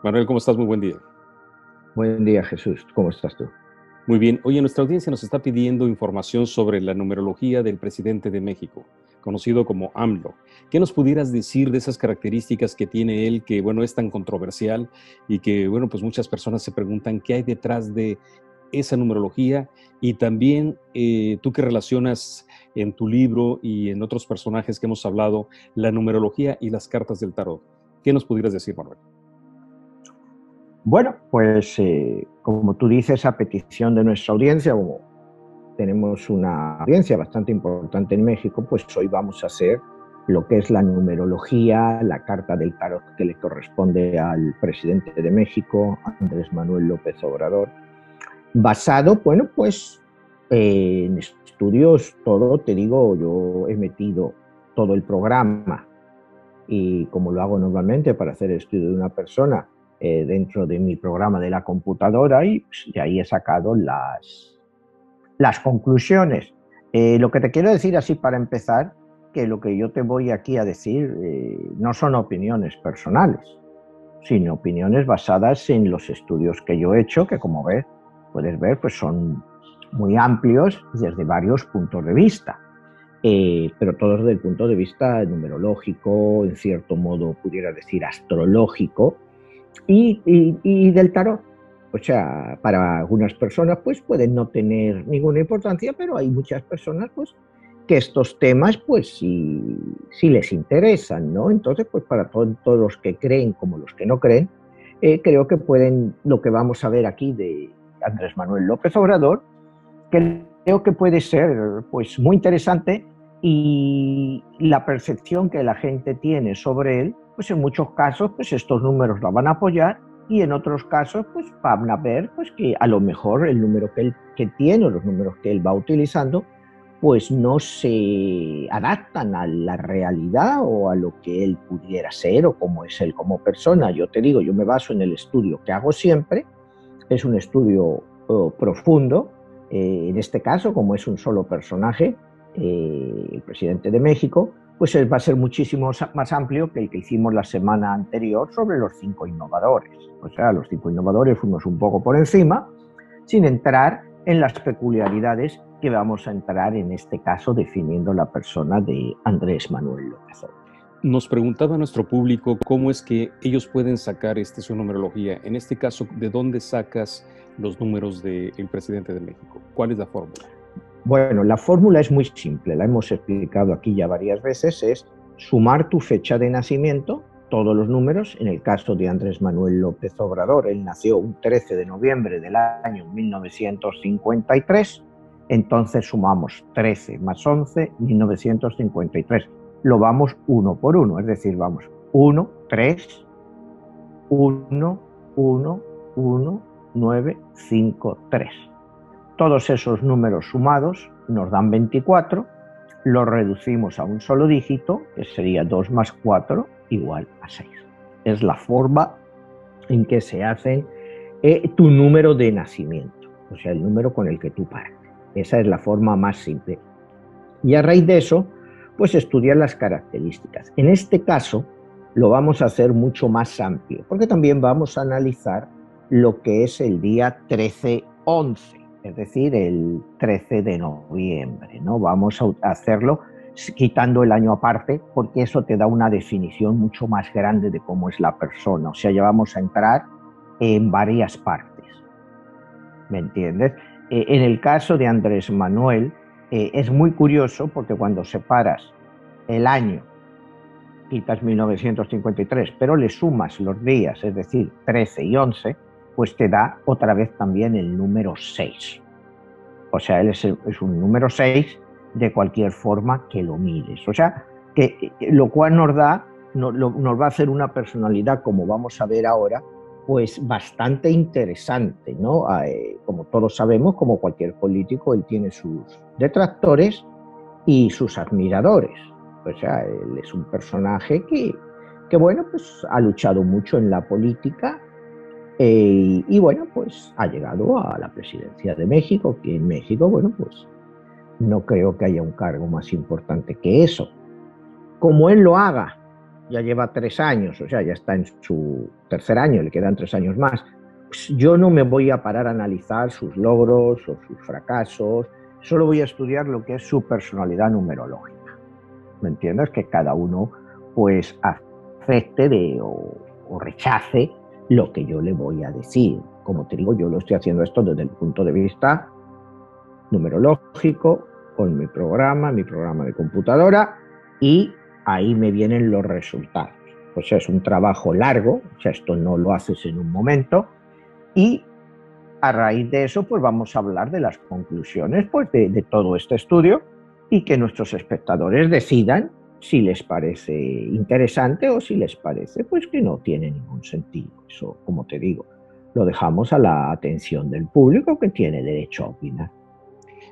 Manuel, ¿cómo estás? Muy buen día. Buen día, Jesús. ¿Cómo estás tú? Muy bien. Oye, nuestra audiencia nos está pidiendo información sobre la numerología del presidente de México, conocido como AMLO. ¿Qué nos pudieras decir de esas características que tiene él, que, bueno, es tan controversial y que, bueno, pues muchas personas se preguntan qué hay detrás de esa numerología? Y también tú que relacionas en tu libro y en otros personajes que hemos hablado, la numerología y las cartas del tarot. ¿Qué nos pudieras decir, Manuel? Bueno, pues como tú dices, a petición de nuestra audiencia, como tenemos una audiencia bastante importante en México, pues hoy vamos a hacer lo que es la numerología, la carta del tarot que le corresponde al presidente de México, Andrés Manuel López Obrador, basado, bueno, pues en estudios, todo, te digo, yo he metido todo el programa y como lo hago normalmente para hacer el estudio de una persona, dentro de mi programa de la computadora y pues, de ahí he sacado las conclusiones. Lo que te quiero decir así para empezar, que lo que yo te voy aquí a decir no son opiniones personales, sino opiniones basadas en los estudios que yo he hecho, que como puedes ver, pues son muy amplios desde varios puntos de vista. Pero todos desde el punto de vista numerológico, en cierto modo pudiera decir astrológico, y del tarot. O sea, para algunas personas pues pueden no tener ninguna importancia, pero hay muchas personas pues que estos temas pues sí les interesan, ¿no? Entonces pues para todos los que creen como los que no creen, creo que pueden, lo que vamos a ver aquí de Andrés Manuel López Obrador, que creo que puede ser pues muy interesante, y la percepción que la gente tiene sobre él, pues en muchos casos pues estos números la van a apoyar y en otros casos pues van a ver pues que a lo mejor el número que él tiene o los números que él va utilizando pues no se adaptan a la realidad o a lo que él pudiera ser o cómo es él como persona. Yo te digo, yo me baso en el estudio que hago siempre, es un estudio profundo. En este caso, como es un solo personaje, el presidente de México, pues él va a ser muchísimo más amplio que el que hicimos la semana anterior sobre los 5 innovadores. O sea, los 5 innovadores fuimos un poco por encima, sin entrar en las peculiaridades que vamos a entrar en este caso definiendo la persona de Andrés Manuel López Obrador. Nos preguntaba nuestro público cómo es que ellos pueden sacar su numerología. En este caso, ¿de dónde sacas los números del presidente de México? ¿Cuál es la fórmula? Bueno, la fórmula es muy simple, la hemos explicado aquí ya varias veces, es sumar tu fecha de nacimiento, todos los números. En el caso de Andrés Manuel López Obrador, él nació un 13 de noviembre del año 1953, entonces sumamos 13 más 11, 1953. Lo vamos uno por uno, es decir, vamos 1, 3, 1, 1, 1, 9, 5, 3. Todos esos números sumados nos dan 24, los reducimos a un solo dígito, que sería 2 más 4 igual a 6. Es la forma en que se hace tu número de nacimiento, o sea, el número con el que tú partes. Esa es la forma más simple. Y a raíz de eso, pues estudiar las características. En este caso, lo vamos a hacer mucho más amplio, porque también vamos a analizar lo que es el día 13-11, es decir, el 13 de noviembre, ¿no? Vamos a hacerlo quitando el año aparte, porque eso te da una definición mucho más grande de cómo es la persona. O sea, ya vamos a entrar en varias partes, ¿me entiendes? En el caso de Andrés Manuel, es muy curioso porque cuando separas el año, quitas 1953, pero le sumas los días, es decir, 13 y 11, pues te da otra vez también el número 6. O sea, él es un número 6 de cualquier forma que lo mires. O sea, lo cual nos va a hacer una personalidad, como vamos a ver ahora, pues bastante interesante, ¿no? Como todos sabemos, como cualquier político, él tiene sus detractores y sus admiradores. O sea, él es un personaje que bueno, pues ha luchado mucho en la política y bueno, pues ha llegado a la presidencia de México, que en México, bueno, pues no creo que haya un cargo más importante que eso. Como él lo haga, ya lleva 3 años, o sea, ya está en su tercer año, le quedan 3 años más, pues yo no me voy a parar a analizar sus logros o sus fracasos, solo voy a estudiar lo que es su personalidad numerológica. ¿Me entiendes? Que cada uno pues acepte o rechace lo que yo le voy a decir. Como te digo, yo lo estoy haciendo esto desde el punto de vista numerológico, con mi programa de computadora, y ahí me vienen los resultados. O sea, es un trabajo largo, o sea, esto no lo haces en un momento, y a raíz de eso, pues vamos a hablar de las conclusiones pues, de todo este estudio y que nuestros espectadores decidan si les parece interesante o si les parece pues que no tiene ningún sentido. Eso, como te digo, lo dejamos a la atención del público que tiene derecho a opinar.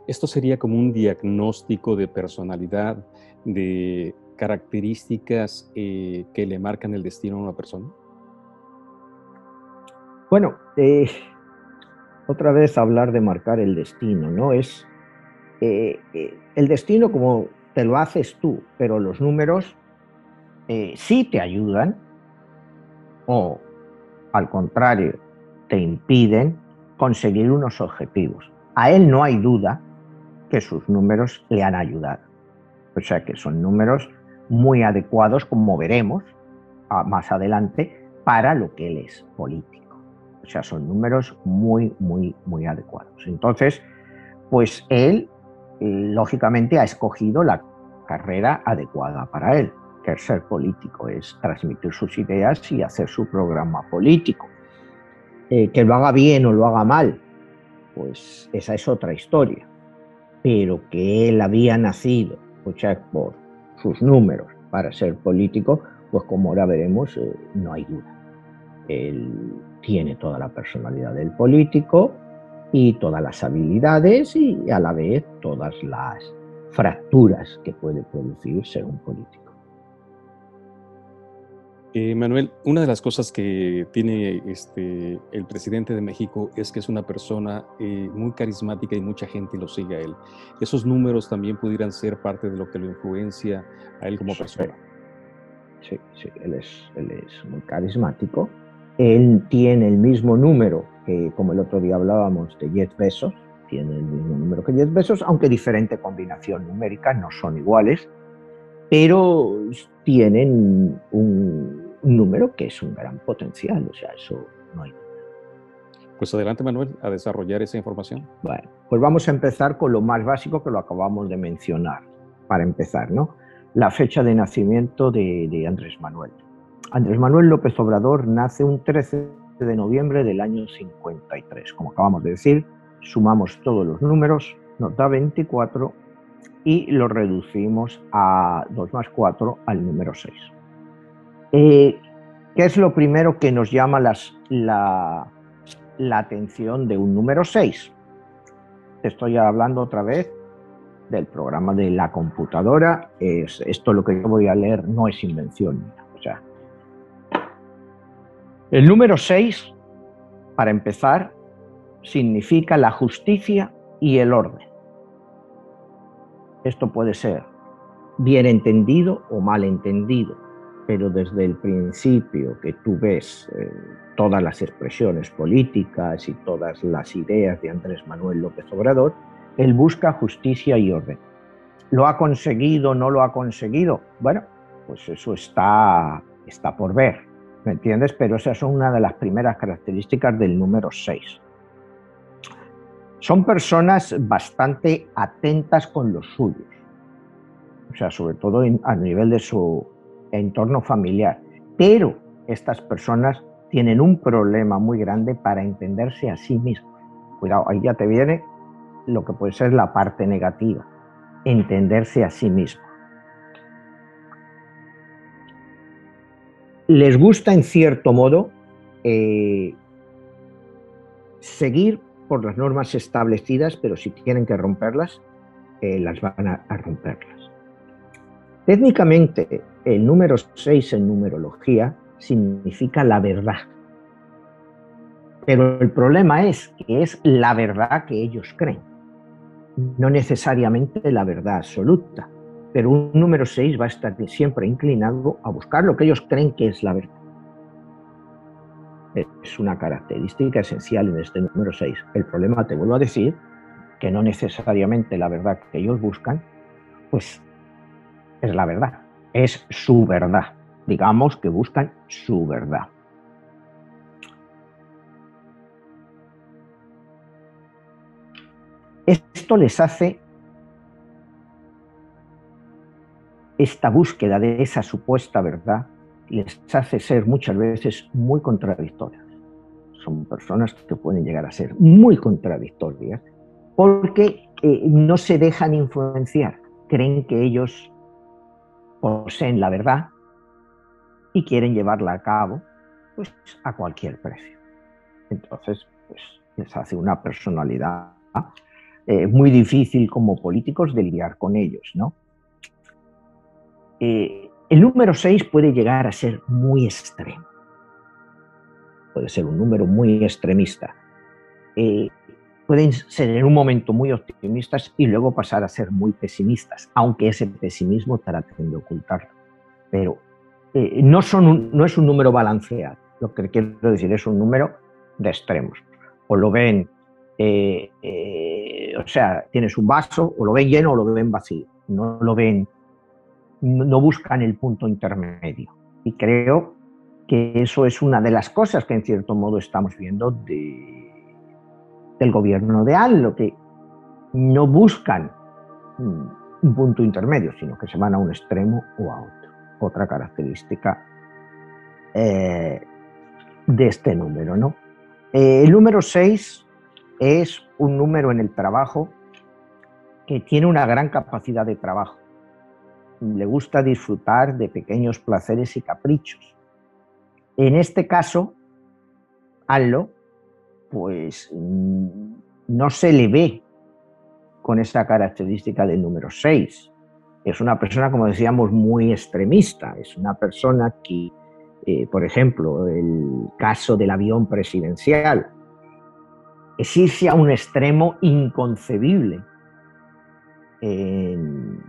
¿Esto sería como un diagnóstico de personalidad, de características que le marcan el destino a una persona? Bueno, otra vez hablar de marcar el destino, ¿no? Es el destino como te lo haces tú, pero los números sí te ayudan o, al contrario, te impiden conseguir unos objetivos. A él no hay duda que sus números le han ayudado. O sea que son números muy adecuados, como veremos más adelante, para lo que él es político. O sea, son números muy, muy, muy adecuados. Entonces, pues él, lógicamente, ha escogido la carrera adecuada para él, que es ser político, es transmitir sus ideas y hacer su programa político. Que lo haga bien o lo haga mal, pues esa es otra historia. Pero que él había nacido, o sea, por sus números para ser político, pues como ahora veremos, no hay duda. Él tiene toda la personalidad del político y todas las habilidades y a la vez todas las fracturas que puede producir ser un político. Manuel, una de las cosas que tiene el presidente de México es que es una persona muy carismática y mucha gente lo sigue a él. ¿Esos números también pudieran ser parte de lo que lo influencia a él como persona? Sí, él es muy carismático. Él tiene el mismo número que, como el otro día hablábamos, de Jeff Bezos, tiene el mismo número que Jeff Bezos, aunque diferente combinación numérica, no son iguales, pero tienen un número que es un gran potencial, o sea, eso no hay. Pues adelante, Manuel, a desarrollar esa información. Bueno, pues vamos a empezar con lo más básico que lo acabamos de mencionar, para empezar, ¿no? La fecha de nacimiento de Andrés Manuel. Andrés Manuel López Obrador nace un 13 de noviembre del año 53. Como acabamos de decir, sumamos todos los números, nos da 24 y lo reducimos a 2 más 4 al número 6. ¿Qué es lo primero que nos llama la atención de un número 6? Estoy hablando otra vez del programa de la computadora. Esto lo que yo voy a leer no es invención mía. O sea, el número 6, para empezar, significa la justicia y el orden. Esto puede ser bien entendido o mal entendido, pero desde el principio que tú ves todas las expresiones políticas y todas las ideas de Andrés Manuel López Obrador, él busca justicia y orden. ¿Lo ha conseguido? ¿No lo ha conseguido? Bueno, pues eso está por ver, ¿me entiendes? Pero esas son una de las primeras características del número 6. Son personas bastante atentas con los suyos, o sea, sobre todo a nivel de su entorno familiar. Pero estas personas tienen un problema muy grande para entenderse a sí mismos. Cuidado, ahí ya te viene lo que puede ser la parte negativa, entenderse a sí mismo. Les gusta, en cierto modo, seguir por las normas establecidas, pero si tienen que romperlas, las van a romperlas. Técnicamente, el número 6 en numerología significa la verdad. Pero el problema es que es la verdad que ellos creen, no necesariamente la verdad absoluta. Pero un número 6 va a estar siempre inclinado a buscar lo que ellos creen que es la verdad. Es una característica esencial en este número 6. El problema, te vuelvo a decir, que no necesariamente la verdad que ellos buscan, pues es la verdad, es su verdad. Digamos que buscan su verdad. Esto les hace, esta búsqueda de esa supuesta verdad, les hace ser muchas veces muy contradictorias. Son personas que pueden llegar a ser muy contradictorias porque no se dejan influenciar, creen que ellos poseen la verdad y quieren llevarla a cabo pues, a cualquier precio. Entonces, pues, les hace una personalidad muy difícil como políticos de lidiar con ellos, ¿no? El número 6 puede llegar a ser muy extremo. Puede ser un número muy extremista. Pueden ser en un momento muy optimistas y luego pasar a ser muy pesimistas, aunque ese pesimismo traten de ocultarlo. Pero no es un número balanceado. Lo que quiero decir es un número de extremos. O lo ven, o sea, tienes un vaso, o lo ven lleno o lo ven vacío. No lo ven, no buscan el punto intermedio. Y creo que eso es una de las cosas que en cierto modo estamos viendo del gobierno de AMLO, que no buscan un punto intermedio, sino que se van a un extremo o a otro. Otra característica de este número, ¿no? El número 6 es un número en el trabajo que tiene una gran capacidad de trabajo. Le gusta disfrutar de pequeños placeres y caprichos. En este caso, AMLO, pues no se le ve con esa característica del número 6. Es una persona, como decíamos, muy extremista. Es una persona que, por ejemplo, el caso del avión presidencial, es irse a un extremo inconcebible en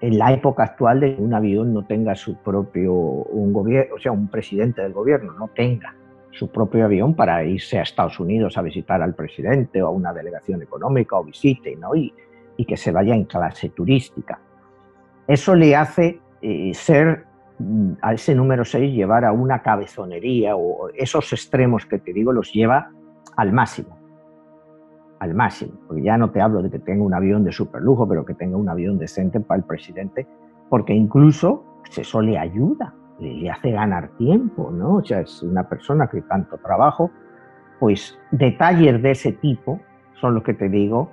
la época actual de que un avión no tenga su propio, gobierno, o sea, un presidente del gobierno no tenga su propio avión para irse a Estados Unidos a visitar al presidente o a una delegación económica o visite, ¿no? Y que se vaya en clase turística. Eso le hace ser a ese número 6 llevar a una cabezonería, o esos extremos que te digo los lleva al máximo. Al máximo, porque ya no te hablo de que tenga un avión de superlujo, pero que tenga un avión decente para el presidente, porque incluso eso le ayuda, le hace ganar tiempo, ¿no? O sea, es una persona que tanto trabajo, pues detalles de ese tipo son los que te digo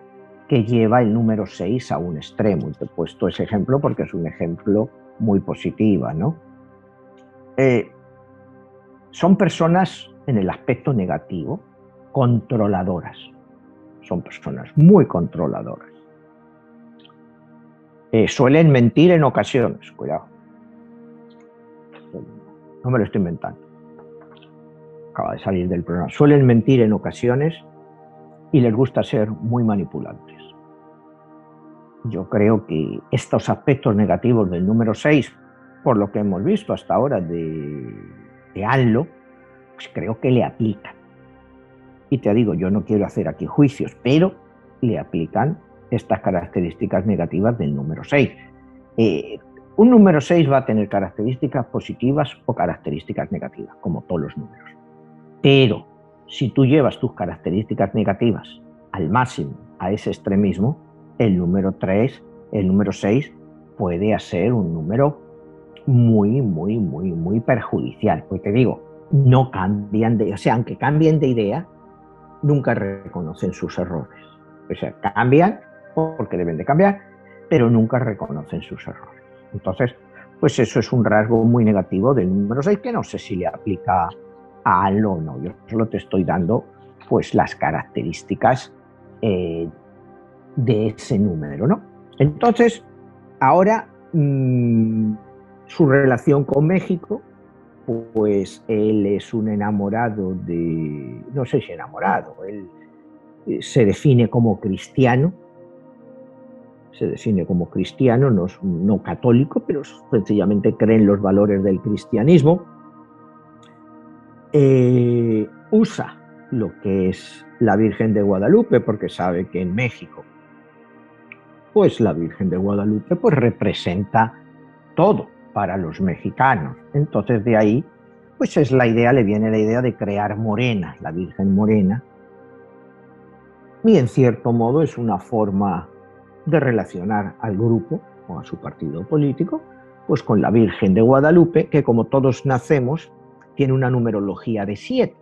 que lleva el número 6 a un extremo. Y te he puesto ese ejemplo porque es un ejemplo muy positivo, ¿no? Son personas en el aspecto negativo, controladoras. Son personas muy controladoras. Suelen mentir en ocasiones, cuidado. No me lo estoy inventando. Acaba de salir del programa. Suelen mentir en ocasiones y les gusta ser muy manipulantes. Yo creo que estos aspectos negativos del número 6, por lo que hemos visto hasta ahora de AMLO, pues creo que le aplican. Y te digo, yo no quiero hacer aquí juicios, pero le aplican estas características negativas del número 6. Un número 6 va a tener características positivas o características negativas, como todos los números. Pero si tú llevas tus características negativas al máximo, a ese extremismo, el número 6 puede ser un número muy, muy, muy, muy perjudicial. Porque te digo, no cambian o sea, aunque cambien de idea, nunca reconocen sus errores. O sea, cambian porque deben de cambiar, pero nunca reconocen sus errores. Entonces, pues eso es un rasgo muy negativo del número 6 que no sé si le aplica a AMLO o no. Yo solo te estoy dando pues las características de ese número, ¿no? Entonces, ahora su relación con México, pues él es un enamorado no sé si enamorado, él se define como cristiano, no católico, pero sencillamente cree en los valores del cristianismo. Usa lo que es la Virgen de Guadalupe, porque sabe que en México, pues la Virgen de Guadalupe pues representa todo para los mexicanos. Entonces de ahí, pues le viene la idea de crear Morena, la Virgen Morena, y en cierto modo es una forma de relacionar al grupo o a su partido político, pues con la Virgen de Guadalupe, que como todos nacemos, tiene una numerología de 7,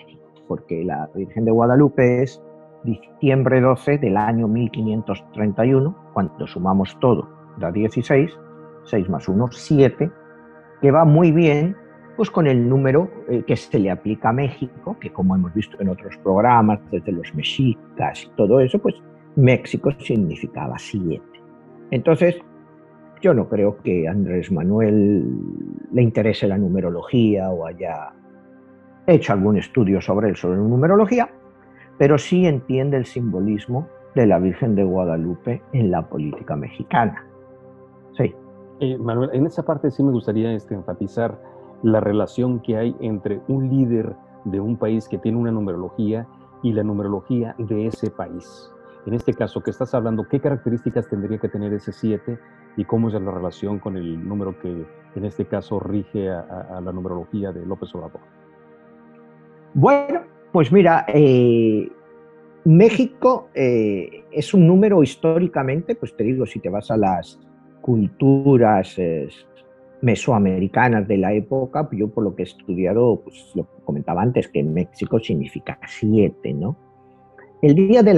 porque la Virgen de Guadalupe es diciembre 12 del año 1531, cuando sumamos todo da 16, 6 más 1, 7, que va muy bien pues con el número que se le aplica a México, que como hemos visto en otros programas, desde los mexicas y todo eso, pues México significaba 7. Entonces, yo no creo que a Andrés Manuel le interese la numerología o haya hecho algún estudio sobre numerología, pero sí entiende el simbolismo de la Virgen de Guadalupe en la política mexicana. Sí. Manuel, en esa parte sí me gustaría enfatizar la relación que hay entre un líder de un país que tiene una numerología y la numerología de ese país. En este caso que estás hablando, ¿qué características tendría que tener ese 7 y cómo es la relación con el número que en este caso rige a la numerología de López Obrador? Bueno, pues mira, México es un número históricamente, pues te digo, si te vas a las culturas mesoamericanas de la época, yo por lo que he estudiado, pues lo que comentaba antes, que en México significa 7, ¿no? El día de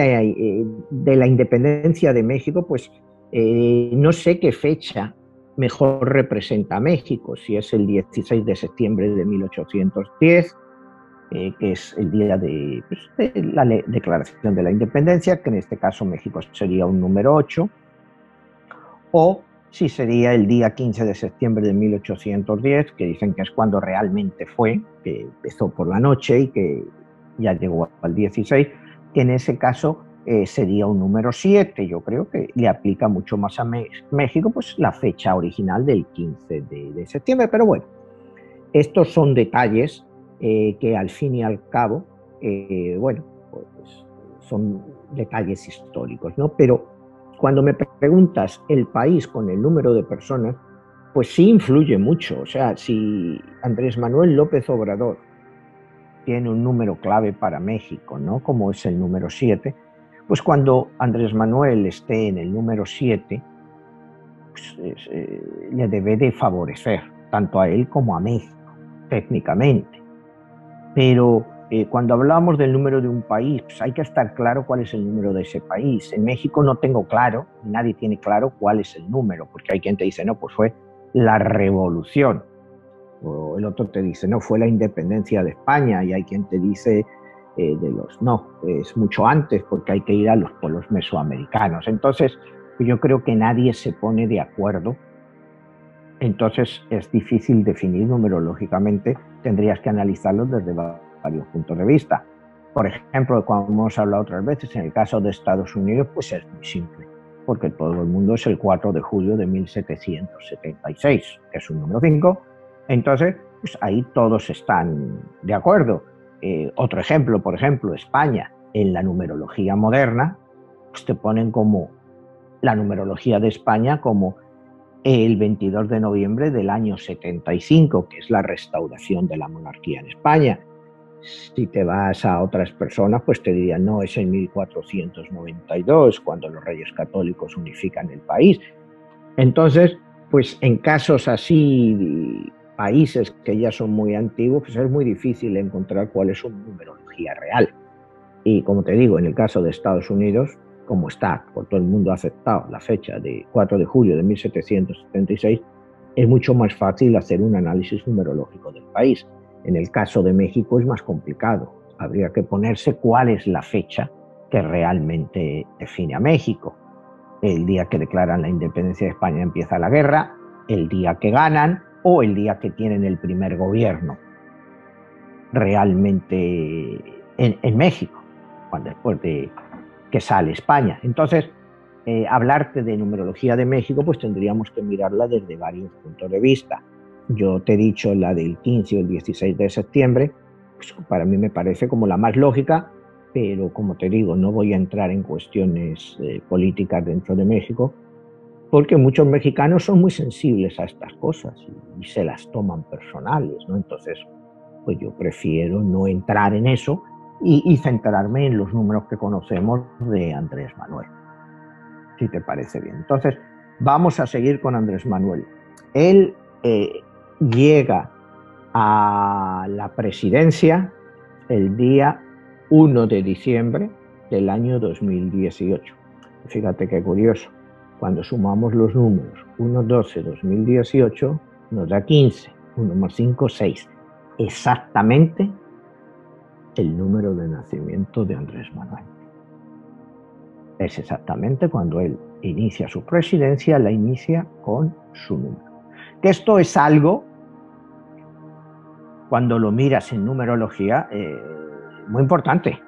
la independencia de México, pues no sé qué fecha mejor representa a México, si es el 16 de septiembre de 1810, que es el día de la declaración de la independencia, que en este caso México sería un número 8, o si sería el día 15 de septiembre de 1810, que dicen que es cuando realmente fue, que empezó por la noche y que ya llegó al 16, que en ese caso sería un número 7. Yo creo que le aplica mucho más a México pues la fecha original del 15 de septiembre, pero bueno, estos son detalles que al fin y al cabo, bueno, pues son detalles históricos, ¿no? Pero cuando me preguntas el país con el número de personas, pues sí influye mucho. O sea, si Andrés Manuel López Obrador tiene un número clave para México, ¿no? Como es el número 7, pues cuando Andrés Manuel esté en el número 7, pues, le debe de favorecer tanto a él como a México, técnicamente. Pero cuando hablamos del número de un país, pues hay que estar claro cuál es el número de ese país. En México no tengo claro, nadie tiene claro cuál es el número, porque hay quien te dice, no, pues fue la revolución. O el otro te dice, no, fue la independencia de España. Y hay quien te dice, no, es mucho antes, porque hay que ir a los pueblos mesoamericanos. Entonces, yo creo que nadie se pone de acuerdo. Entonces es difícil definir numerológicamente, tendrías que analizarlo desde varios puntos de vista. Por ejemplo, como hemos hablado otras veces, en el caso de Estados Unidos, pues es muy simple, porque todo el mundo es el 4 de julio de 1776, que es un número 5, entonces pues ahí todos están de acuerdo. Otro ejemplo, por ejemplo, España, en la numerología moderna, pues te ponen como la numerología de España como el 22 de noviembre del año 75, que es la restauración de la monarquía en España. Si te vas a otras personas, pues te dirían, no, es en 1492, cuando los reyes católicos unifican el país. Entonces, pues en casos así, países que ya son muy antiguos, pues es muy difícil encontrar cuál es su numerología real. Y como te digo, en el caso de Estados Unidos, como está, por todo el mundo ha aceptado la fecha de 4 de julio de 1776, es mucho más fácil hacer un análisis numerológico del país. En el caso de México es más complicado. Habría que ponerse cuál es la fecha que realmente define a México. El día que declaran la independencia de España empieza la guerra, el día que ganan o el día que tienen el primer gobierno realmente en México, después de que sale España. Entonces, hablarte de numerología de México, pues tendríamos que mirarla desde varios puntos de vista. Yo te he dicho la del 15 o el 16 de septiembre, pues para mí me parece como la más lógica, pero como te digo, no voy a entrar en cuestiones políticas dentro de México, porque muchos mexicanos son muy sensibles a estas cosas y se las toman personales, ¿no? Entonces, pues yo prefiero no entrar en eso y centrarme en los números que conocemos de Andrés Manuel, si te parece bien. Entonces, vamos a seguir con Andrés Manuel. Él llega a la presidencia el día 1 de diciembre del año 2018. Fíjate qué curioso. Cuando sumamos los números 1-12-2018 nos da 15, 1 más 5, 6. Exactamente el número de nacimiento de Andrés Manuel. Es exactamente cuando él inicia su presidencia, la inicia con su número. Que esto es algo, cuando lo miras en numerología, muy importante,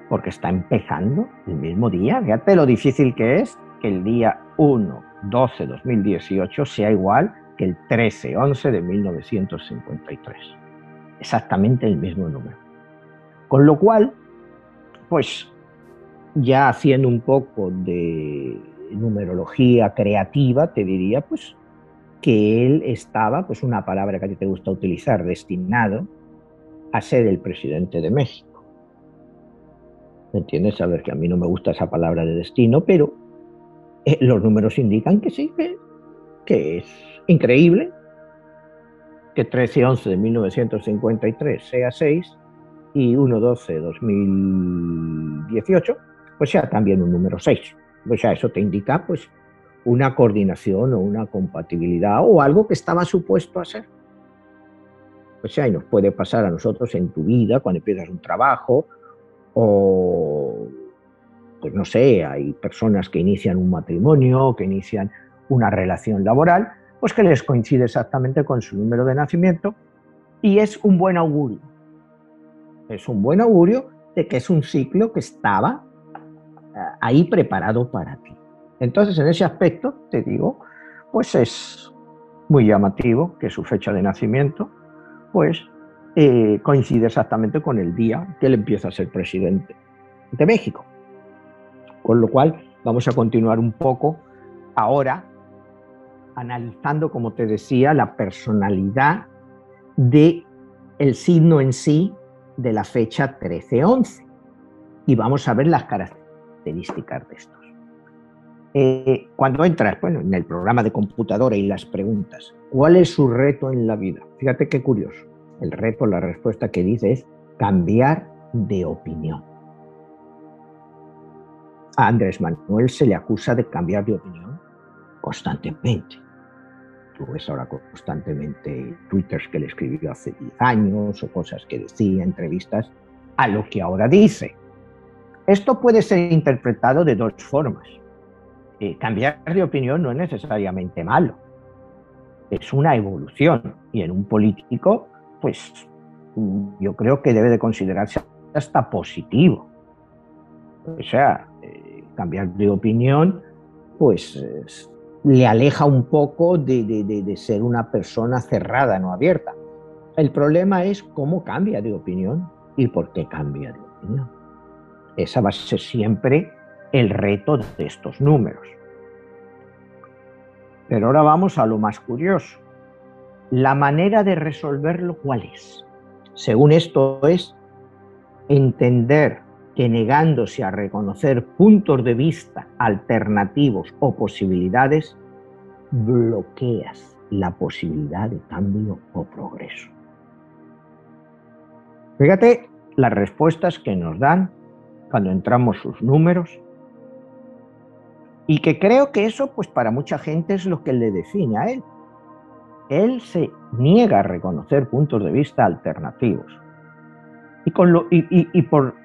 porque está empezando el mismo día. Fíjate lo difícil que es que el día 1-12-2018 sea igual que el 13-11 de 1953. Exactamente el mismo número. Con lo cual, pues ya haciendo un poco de numerología creativa, te diría pues que él estaba, pues una palabra que a ti te gusta utilizar, destinado a ser el presidente de México. ¿Me entiendes? Saber que a mí no me gusta esa palabra de destino, pero los números indican que sí, que es increíble que 13-11 de 1953 sea 6 y 1-12-2018 pues sea también un número 6. O sea, eso te indica pues una coordinación o una compatibilidad o algo que estaba supuesto a ser. O sea, y nos puede pasar a nosotros en tu vida cuando empiezas un trabajo o, pues no sé, hay personas que inician un matrimonio, que inician una relación laboral, pues que les coincide exactamente con su número de nacimiento y es un buen augurio. Es un buen augurio de que es un ciclo que estaba ahí preparado para ti. Entonces, en ese aspecto, te digo, pues es muy llamativo que su fecha de nacimiento, pues coincide exactamente con el día que él empieza a ser presidente de México. Con lo cual, vamos a continuar un poco ahora analizando, como te decía, la personalidad del signo en sí de la fecha 13-11. Y vamos a ver las características de estos. Cuando entras, bueno, en el programa de computadora y las preguntas, ¿cuál es su reto en la vida? Fíjate qué curioso. El reto, la respuesta que dice es cambiar de opinión. A Andrés Manuel se le acusa de cambiar de opinión constantemente. Tú ves ahora constantemente twitters que le escribió hace 10 años o cosas que decía, entrevistas, a lo que ahora dice. Esto puede ser interpretado de dos formas. Cambiar de opinión no es necesariamente malo. Es una evolución. Y en un político, pues yo creo que debe de considerarse hasta positivo. O sea, cambiar de opinión, pues le aleja un poco de ser una persona cerrada, no abierta. El problema es cómo cambia de opinión y por qué cambia de opinión. Esa va a ser siempre el reto de estos números. Pero ahora vamos a lo más curioso. La manera de resolverlo, ¿cuál es? Según esto es entender que negándose a reconocer puntos de vista alternativos o posibilidades, bloqueas la posibilidad de cambio o progreso. Fíjate las respuestas que nos dan cuando entramos sus números y que creo que eso pues para mucha gente es lo que le define a él. Él se niega a reconocer puntos de vista alternativos y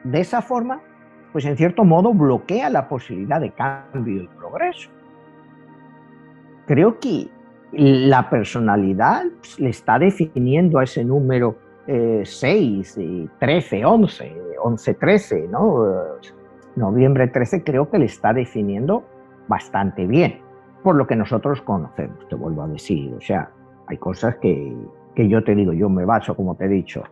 de esa forma pues en cierto modo bloquea la posibilidad de cambio y progreso. Creo que La personalidad pues, le está definiendo a ese número 6, 13, 11, 11, 13, ¿no? Noviembre 13 creo que le está definiendo bastante bien, por lo que nosotros conocemos, te vuelvo a decir. O sea, hay cosas que yo te digo, yo me baso, como te he dicho,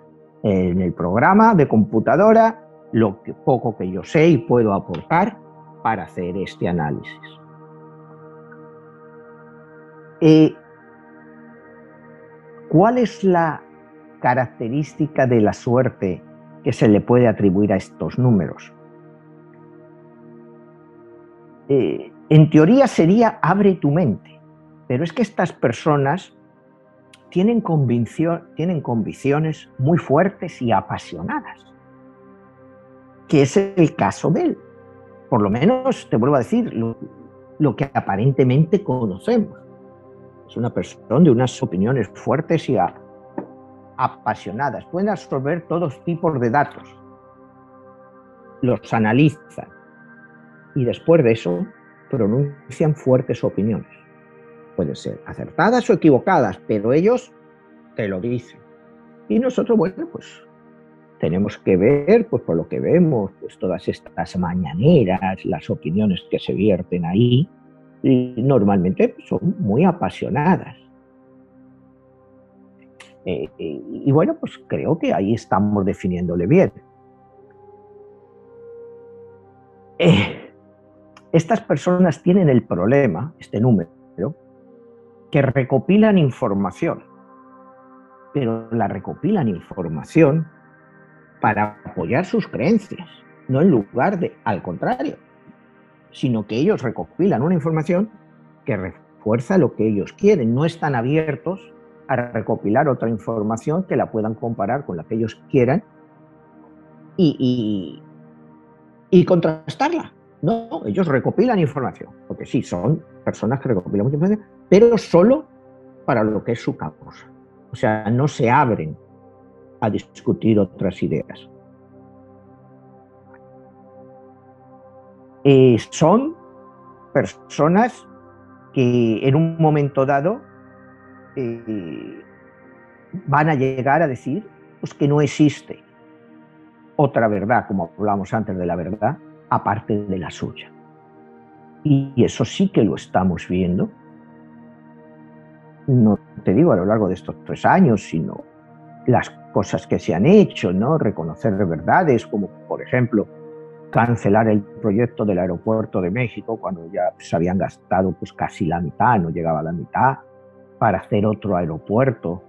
en el programa de computadora, lo que, poco que yo sé y puedo aportar para hacer este análisis. ¿Cuál es la característica de la suerte que se le puede atribuir a estos números? En teoría sería abre tu mente, pero es que estas personas tienen convicciones muy fuertes y apasionadas, que es el caso de él. Por lo menos, te vuelvo a decir, lo que aparentemente conocemos. Es una persona de unas opiniones fuertes y apasionadas. Pueden absorber todos tipos de datos, los analizan y después de eso pronuncian fuertes opiniones. Pueden ser acertadas o equivocadas, pero ellos te lo dicen. Y nosotros, bueno, pues tenemos que ver, pues por lo que vemos, pues todas estas mañaneras, las opiniones que se vierten ahí, y normalmente son muy apasionadas. Y bueno, pues creo que ahí estamos definiéndole bien. Estas personas tienen el problema, este número, que recopilan información, pero la recopilan información para apoyar sus creencias, no en lugar de, al contrario, sino que ellos recopilan una información que refuerza lo que ellos quieren, no están abiertos a recopilar otra información que la puedan comparar con la que ellos quieran y contrastarla. No, ellos recopilan información, porque sí, son personas que recopilan mucha información, pero solo para lo que es su causa. O sea, no se abren a discutir otras ideas. Son personas que en un momento dado van a llegar a decir pues, que no existe otra verdad, como hablamos antes de la verdad, aparte de la suya. Y eso sí que lo estamos viendo, no te digo a lo largo de estos 3 años, sino las cosas que se han hecho, ¿no? Reconocer verdades, como por ejemplo cancelar el proyecto del aeropuerto de México cuando ya se habían gastado pues casi la mitad, no llegaba a la mitad, para hacer otro aeropuerto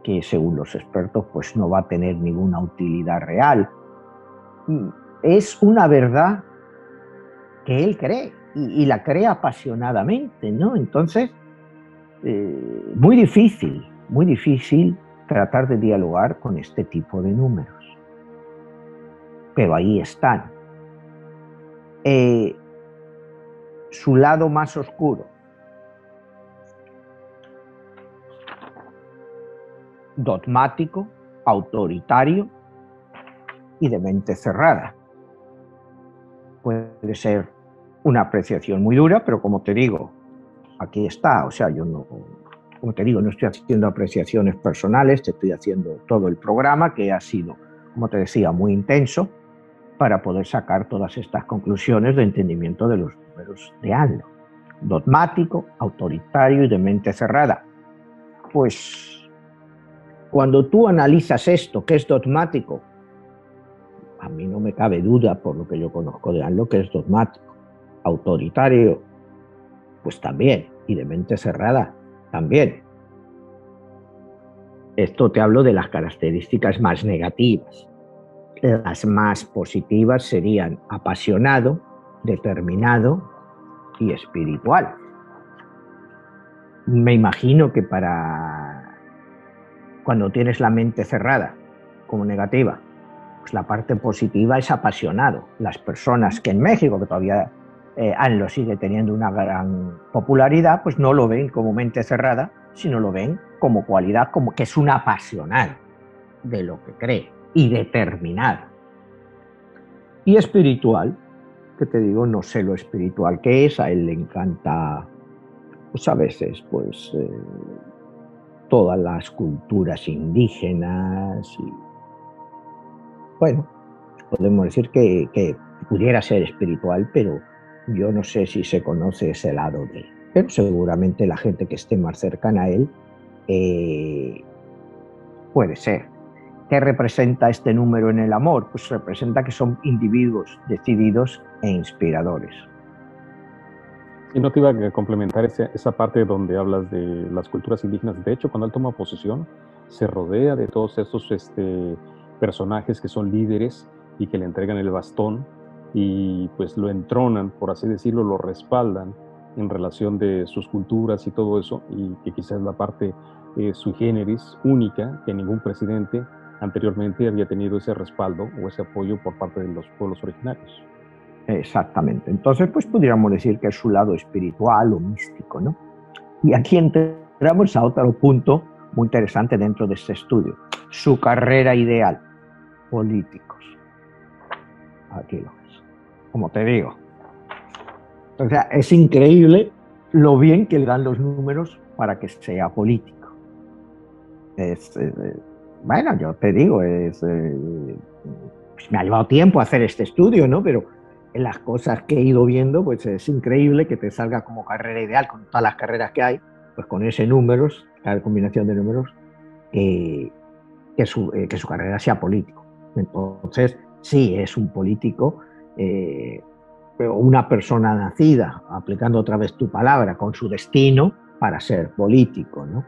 que según los expertos pues no va a tener ninguna utilidad real. Es una verdad que él cree y la cree apasionadamente, ¿no? Entonces, muy difícil tratar de dialogar con este tipo de números. Pero ahí están. Su lado más oscuro. Dogmático, autoritario y de mente cerrada. Puede ser una apreciación muy dura, pero como te digo, aquí está. O sea, yo no, como te digo, no estoy haciendo apreciaciones personales, te estoy haciendo todo el programa que ha sido, como te decía, muy intenso para poder sacar todas estas conclusiones de entendimiento de los números de AMLO. Dogmático, autoritario y de mente cerrada. Pues cuando tú analizas esto, que es dogmático, a mí no me cabe duda, por lo que yo conozco de AMLO, que es dogmático. Autoritario, pues también, y de mente cerrada, también. Esto te hablo de las características más negativas. Las más positivas serían apasionado, determinado y espiritual. Me imagino que para cuando tienes la mente cerrada como negativa, pues la parte positiva es apasionado. Las personas que en México, que todavía AMLO sigue teniendo una gran popularidad, pues no lo ven como mente cerrada, sino lo ven como cualidad, como que es un apasionado de lo que cree y determinado. Y espiritual, que te digo, no sé lo espiritual que es, a él le encanta pues a veces, pues todas las culturas indígenas y, bueno, podemos decir que pudiera ser espiritual, pero yo no sé si se conoce ese lado de él. Pero seguramente la gente que esté más cercana a él puede ser. ¿Qué representa este número en el amor? Pues representa que son individuos decididos e inspiradores. Y no te iba a complementar esa parte donde hablas de las culturas indígenas. De hecho, cuando él toma posesión, se rodea de todos estos personajes que son líderes y que le entregan el bastón y pues lo entronan, por así decirlo, lo respaldan en relación de sus culturas y todo eso, y que quizás es la parte sui generis, única, que ningún presidente anteriormente había tenido ese respaldo o ese apoyo por parte de los pueblos originarios. Exactamente. Entonces, pues pudiéramos decir que es su lado espiritual o místico, ¿no? Y aquí entramos a otro punto muy interesante dentro de este estudio. Su carrera ideal, políticos. Aquí lo ves. Como te digo. O sea, es increíble lo bien que le dan los números para que sea político. Bueno, yo te digo, pues me ha llevado tiempo hacer este estudio, ¿no? Pero en las cosas que he ido viendo, pues es increíble que te salga como carrera ideal con todas las carreras que hay, pues con ese números, cada combinación de números, que su carrera sea político. Entonces, sí, es un político, pero una persona nacida, aplicando otra vez tu palabra, con su destino para ser político, ¿no?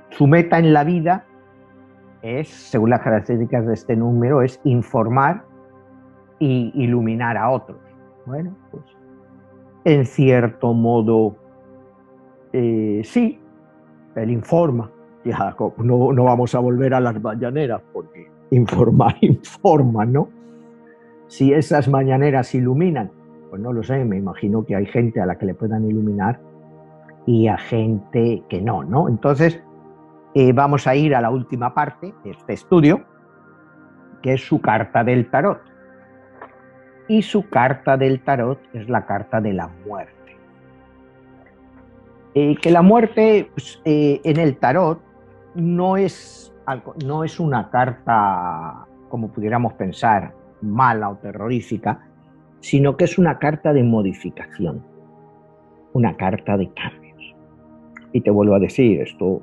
Su meta en la vida es, según las características de este número, es informar e iluminar a otros. Bueno, pues en cierto modo, sí, él informa. Ya no vamos a volver a las mañaneras porque informar informa, ¿no? Si esas mañaneras iluminan, pues no lo sé, me imagino que hay gente a la que le puedan iluminar y a gente que no, ¿no? Entonces, vamos a ir a la última parte de este estudio, que es su carta del tarot. Y su carta del tarot es la carta de la muerte. Que la muerte, pues, en el tarot no es una carta, como pudiéramos pensar, mala o terrorífica, sino que es una carta de modificación, una carta de cambios. Y te vuelvo a decir, esto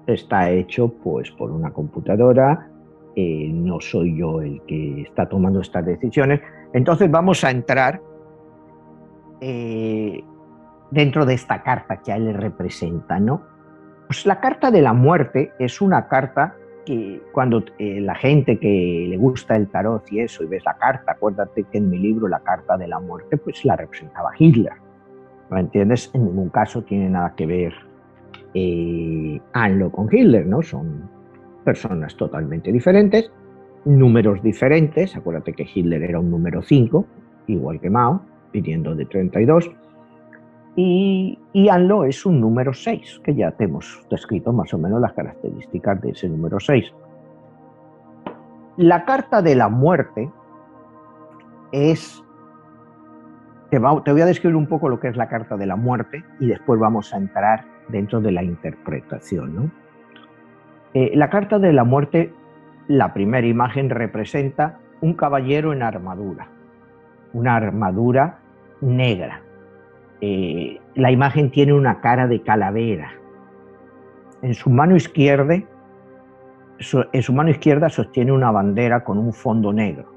está hecho pues por una computadora, no soy yo el que está tomando estas decisiones. Entonces vamos a entrar dentro de esta carta que a él le representa, ¿no? Pues la carta de la muerte es una carta que cuando la gente que le gusta el tarot y eso, y ves la carta, acuérdate que en mi libro la carta de la muerte pues la representaba Hitler, ¿me entiendes? En ningún caso tiene nada que ver Anlo con Hitler, ¿no? Son personas totalmente diferentes, números diferentes. Acuérdate que Hitler era un número 5, igual que Mao, viniendo de 32. Y Anlo es un número 6, que ya te hemos descrito más o menos las características de ese número 6. La carta de la muerte es... Te voy a describir un poco lo que es la carta de la muerte y después vamos a entrar dentro de la interpretación, ¿no? La carta de la muerte, la primera imagen representa un caballero en armadura, una armadura negra. La imagen tiene una cara de calavera. En su mano izquierda sostiene una bandera con un fondo negro,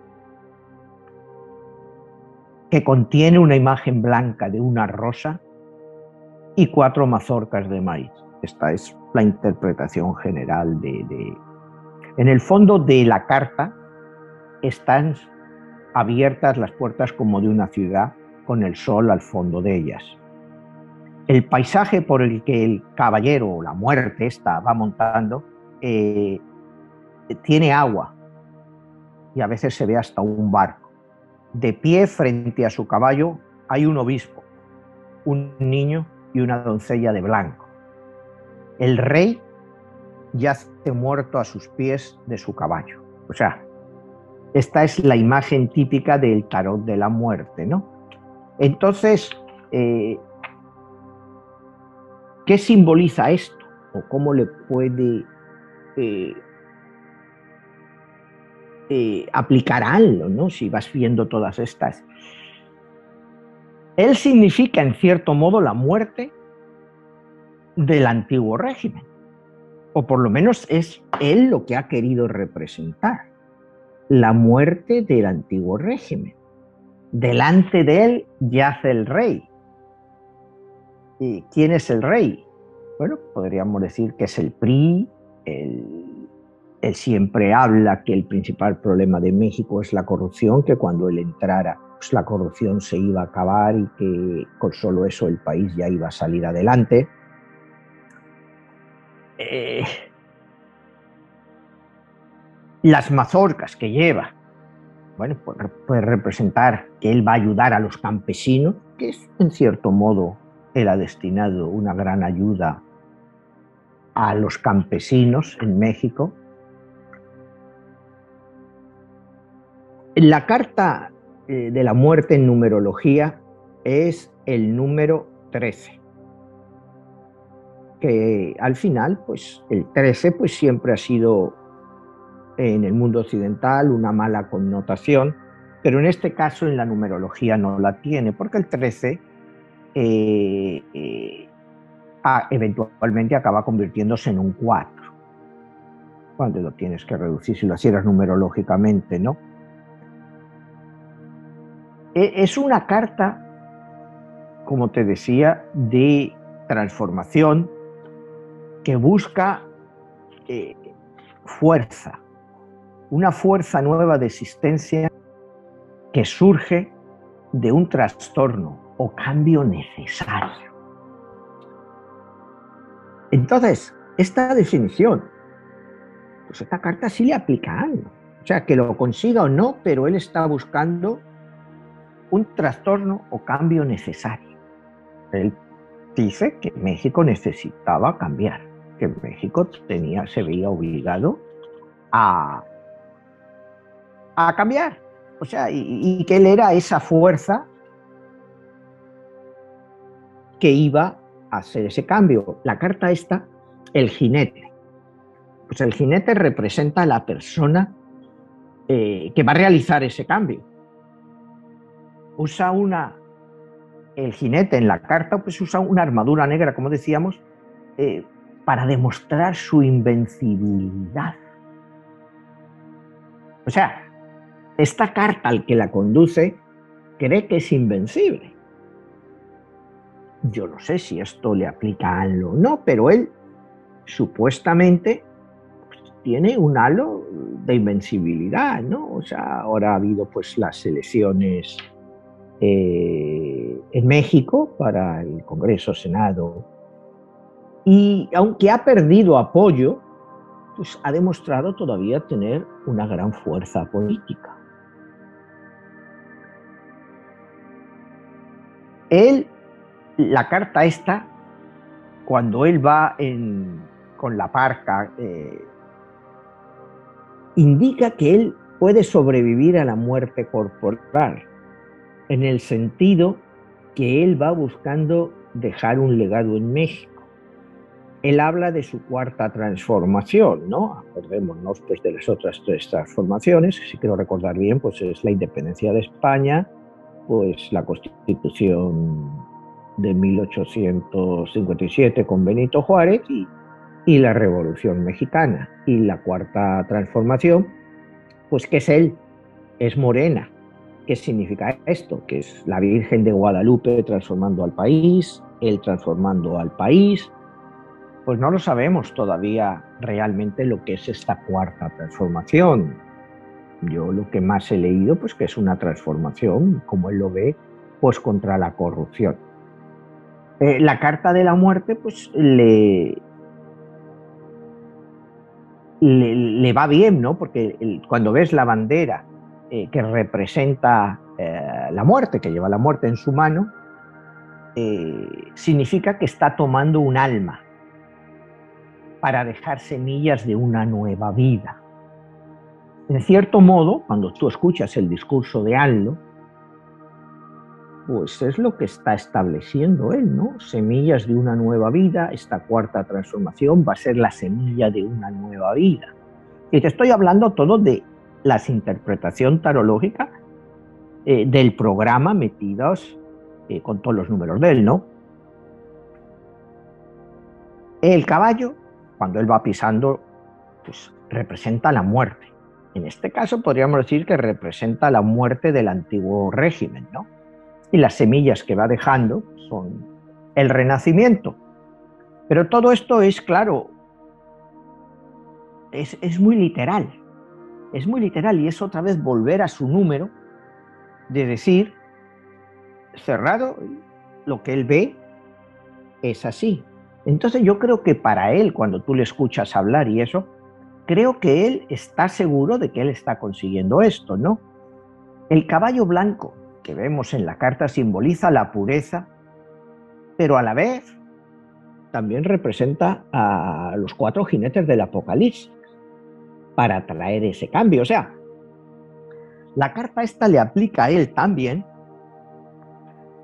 que contiene una imagen blanca de una rosa y 4 mazorcas de maíz. Esta es la interpretación general En el fondo de la carta están abiertas las puertas como de una ciudad, con el sol al fondo de ellas. El paisaje por el que el caballero o la muerte va montando tiene agua y a veces se ve hasta un barco. De pie frente a su caballo hay un obispo, un niño y una doncella de blanco. El rey yace muerto a sus pies de su caballo. O sea, esta es la imagen típica del tarot de la muerte, ¿no? Entonces, ¿qué simboliza esto? ¿O cómo le puede aplicar algo, ¿no? Si vas viendo todas estas. Él significa, en cierto modo, la muerte del antiguo régimen. O por lo menos es él lo que ha querido representar. La muerte del antiguo régimen. Delante de él yace el rey. ¿Y quién es el rey? Bueno, podríamos decir que es el PRI. Él siempre habla que el principal problema de México es la corrupción, que cuando él entrara, pues la corrupción se iba a acabar y que con solo eso el país ya iba a salir adelante. Las mazorcas que lleva, bueno, puede representar que él va a ayudar a los campesinos, que es, en cierto modo era destinado una gran ayuda a los campesinos en México. La carta de la muerte en numerología es el número 13, que al final, pues el 13 pues siempre ha sido en el mundo occidental una mala connotación, pero en este caso en la numerología no la tiene, porque el 13 eventualmente acaba convirtiéndose en un 4, cuando lo tienes que reducir si lo hicieras numerológicamente, ¿no? Es una carta, como te decía, de transformación que busca fuerza, una fuerza nueva de existencia que surge de un trastorno o cambio necesario. Entonces, esta definición, pues esta carta sí le aplica algo. O sea, que lo consiga o no, pero él está buscando un trastorno o cambio necesario. Él dice que México necesitaba cambiar, que México se veía obligado a cambiar. O sea, y que él era esa fuerza que iba a hacer ese cambio. La carta esta, el jinete. Pues el jinete representa a la persona que va a realizar ese cambio. Usa el jinete en la carta pues usa una armadura negra, como decíamos, para demostrar su invencibilidad. O sea, esta carta al que la conduce cree que es invencible. Yo no sé si esto le aplica a algo o no, pero él supuestamente pues, tiene un halo de invencibilidad, ¿no? O sea, ahora ha habido pues las elecciones en México para el Congreso, Senado, y aunque ha perdido apoyo, pues ha demostrado todavía tener una gran fuerza política. La carta esta, cuando él va con la parca, indica que él puede sobrevivir a la muerte corporal, en el sentido que él va buscando dejar un legado en México. Él habla de su cuarta transformación, ¿no? Acordémonos pues, de las otras 3 transformaciones, si quiero recordar bien, pues es la independencia de España, pues la Constitución de 1857 con Benito Juárez y la Revolución Mexicana. Y la cuarta transformación, pues que es él, es Morena. ¿Qué significa esto? Que es la Virgen de Guadalupe transformando al país, él transformando al país. Pues no lo sabemos todavía realmente lo que es esta cuarta transformación. Yo lo que más he leído, pues que es una transformación, como él lo ve, pues contra la corrupción. La carta de la muerte, pues le va bien, ¿no? Porque cuando ves la bandera que representa la muerte, que lleva la muerte en su mano, significa que está tomando un alma para dejar semillas de una nueva vida. En cierto modo, cuando tú escuchas el discurso de AMLO, pues es lo que está estableciendo él, ¿no? Semillas de una nueva vida, esta cuarta transformación va a ser la semilla de una nueva vida. Y te estoy hablando todo de las interpretación tarológica del programa metidos con todos los números de él, ¿no? El caballo, cuando él va pisando, pues representa la muerte. En este caso podríamos decir que representa la muerte del antiguo régimen, ¿no? Y las semillas que va dejando son el renacimiento. Pero todo esto es, claro, es muy literal. Es muy literal y es otra vez volver a su número de decir, cerrado, lo que él ve es así. Entonces yo creo que para él, cuando tú le escuchas hablar y eso, creo que él está seguro de que él está consiguiendo esto, ¿no? El caballo blanco que vemos en la carta simboliza la pureza, pero a la vez también representa a los 4 jinetes del Apocalipsis para traer ese cambio. O sea, la carta esta le aplica a él también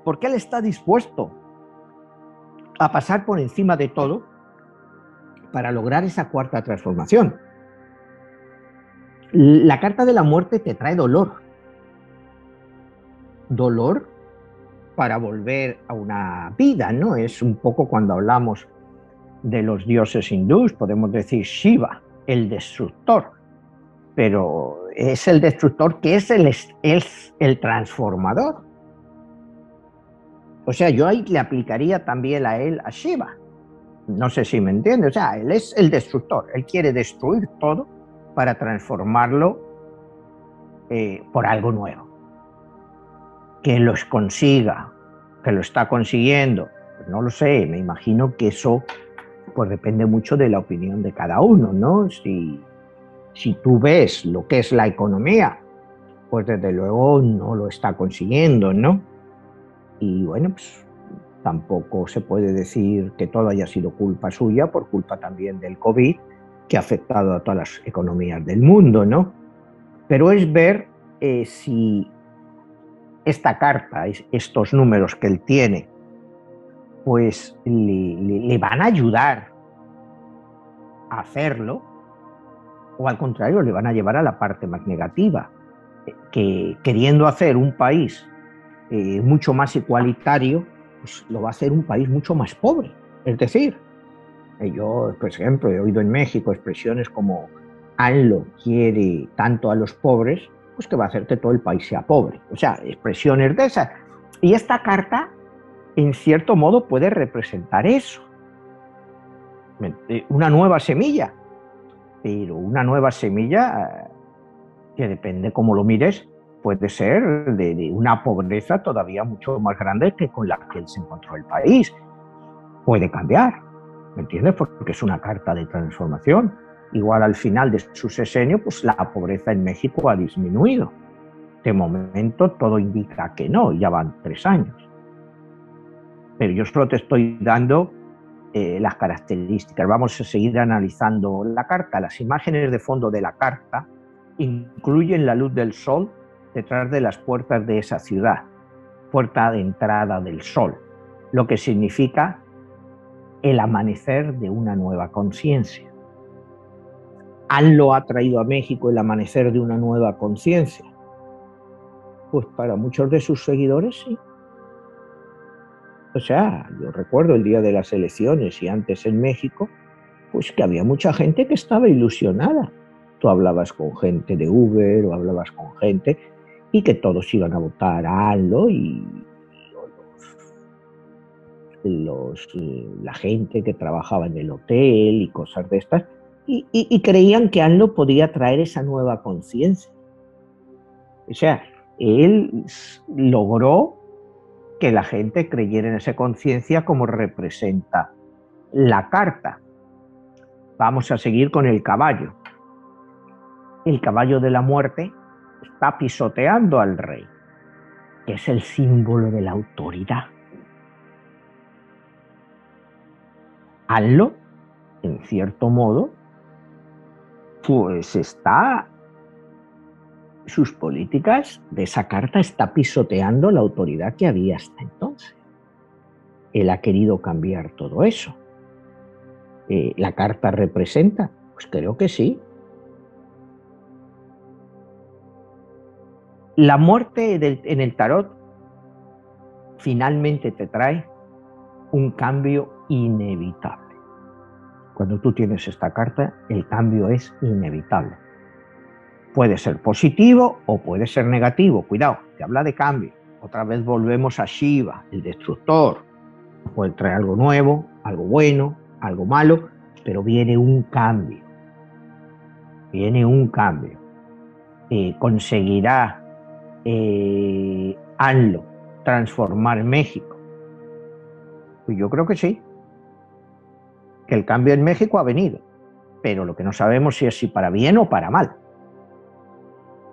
porque él está dispuesto a pasar por encima de todo para lograr esa cuarta transformación. La carta de la muerte te trae dolor. Dolor para volver a una vida, ¿no? Es un poco cuando hablamos de los dioses hindús, podemos decir Shiva, el destructor, pero es el destructor que es el transformador. O sea, yo ahí le aplicaría también a él a Shiva. No sé si me entiende. O sea, él es el destructor. Él quiere destruir todo para transformarlo por algo nuevo. Que los consiga, que lo está consiguiendo, pues no lo sé. Me imagino que eso pues depende mucho de la opinión de cada uno, ¿no? Si tú ves lo que es la economía, pues desde luego no lo está consiguiendo, ¿no? Y bueno, pues tampoco se puede decir que todo haya sido culpa suya, por culpa también del COVID, que ha afectado a todas las economías del mundo, ¿no? Pero es ver si esta carta, estos números que él tiene, pues le van a ayudar a hacerlo, o al contrario, le van a llevar a la parte más negativa, que queriendo hacer un país mucho más igualitario, pues lo va a hacer un país mucho más pobre. Es decir, yo, por ejemplo, he oído en México expresiones como ANLO quiere tanto a los pobres, pues que va a hacer que todo el país sea pobre. O sea, expresiones de esas. Y esta carta, en cierto modo, puede representar eso. Una nueva semilla, pero una nueva semilla que depende cómo lo mires, puede ser de una pobreza todavía mucho más grande que con la que él se encontró el país. Puede cambiar, ¿me entiendes? Porque es una carta de transformación. Igual al final de su sexenio, pues la pobreza en México ha disminuido. De momento todo indica que no, ya van 3 años. Pero yo solo te estoy dando las características. Vamos a seguir analizando la carta. Las imágenes de fondo de la carta incluyen la luz del sol detrás de las puertas de esa ciudad, puerta de entrada del sol, lo que significa el amanecer de una nueva conciencia. ¿ANLO ha traído a México el amanecer de una nueva conciencia? Pues para muchos de sus seguidores sí. O sea, yo recuerdo el día de las elecciones y antes en México, pues que había mucha gente que estaba ilusionada. Tú hablabas con gente de Uber o hablabas con gente y que todos iban a votar a ANLO y la gente que trabajaba en el hotel y cosas de estas, y creían que ANLO podía traer esa nueva conciencia. O sea, él logró que la gente creyera en esa conciencia como representa la carta. Vamos a seguir con el caballo. El caballo de la muerte está pisoteando al rey, que es el símbolo de la autoridad. ANLO, en cierto modo, pues está sus políticas de esa carta está pisoteando la autoridad que había hasta entonces. Él ha querido cambiar todo eso. ¿La carta representa? Pues creo que sí. La muerte en el tarot finalmente te trae un cambio inevitable. Cuando tú tienes esta carta, el cambio es inevitable. Puede ser positivo o puede ser negativo. Cuidado, te habla de cambio. Otra vez volvemos a Shiva, el destructor. Puede traer algo nuevo, algo bueno, algo malo, pero viene un cambio. Viene un cambio. ¿Conseguirá AMLO transformar México? Pues yo creo que sí. Que el cambio en México ha venido. Pero lo que no sabemos es si para bien o para mal.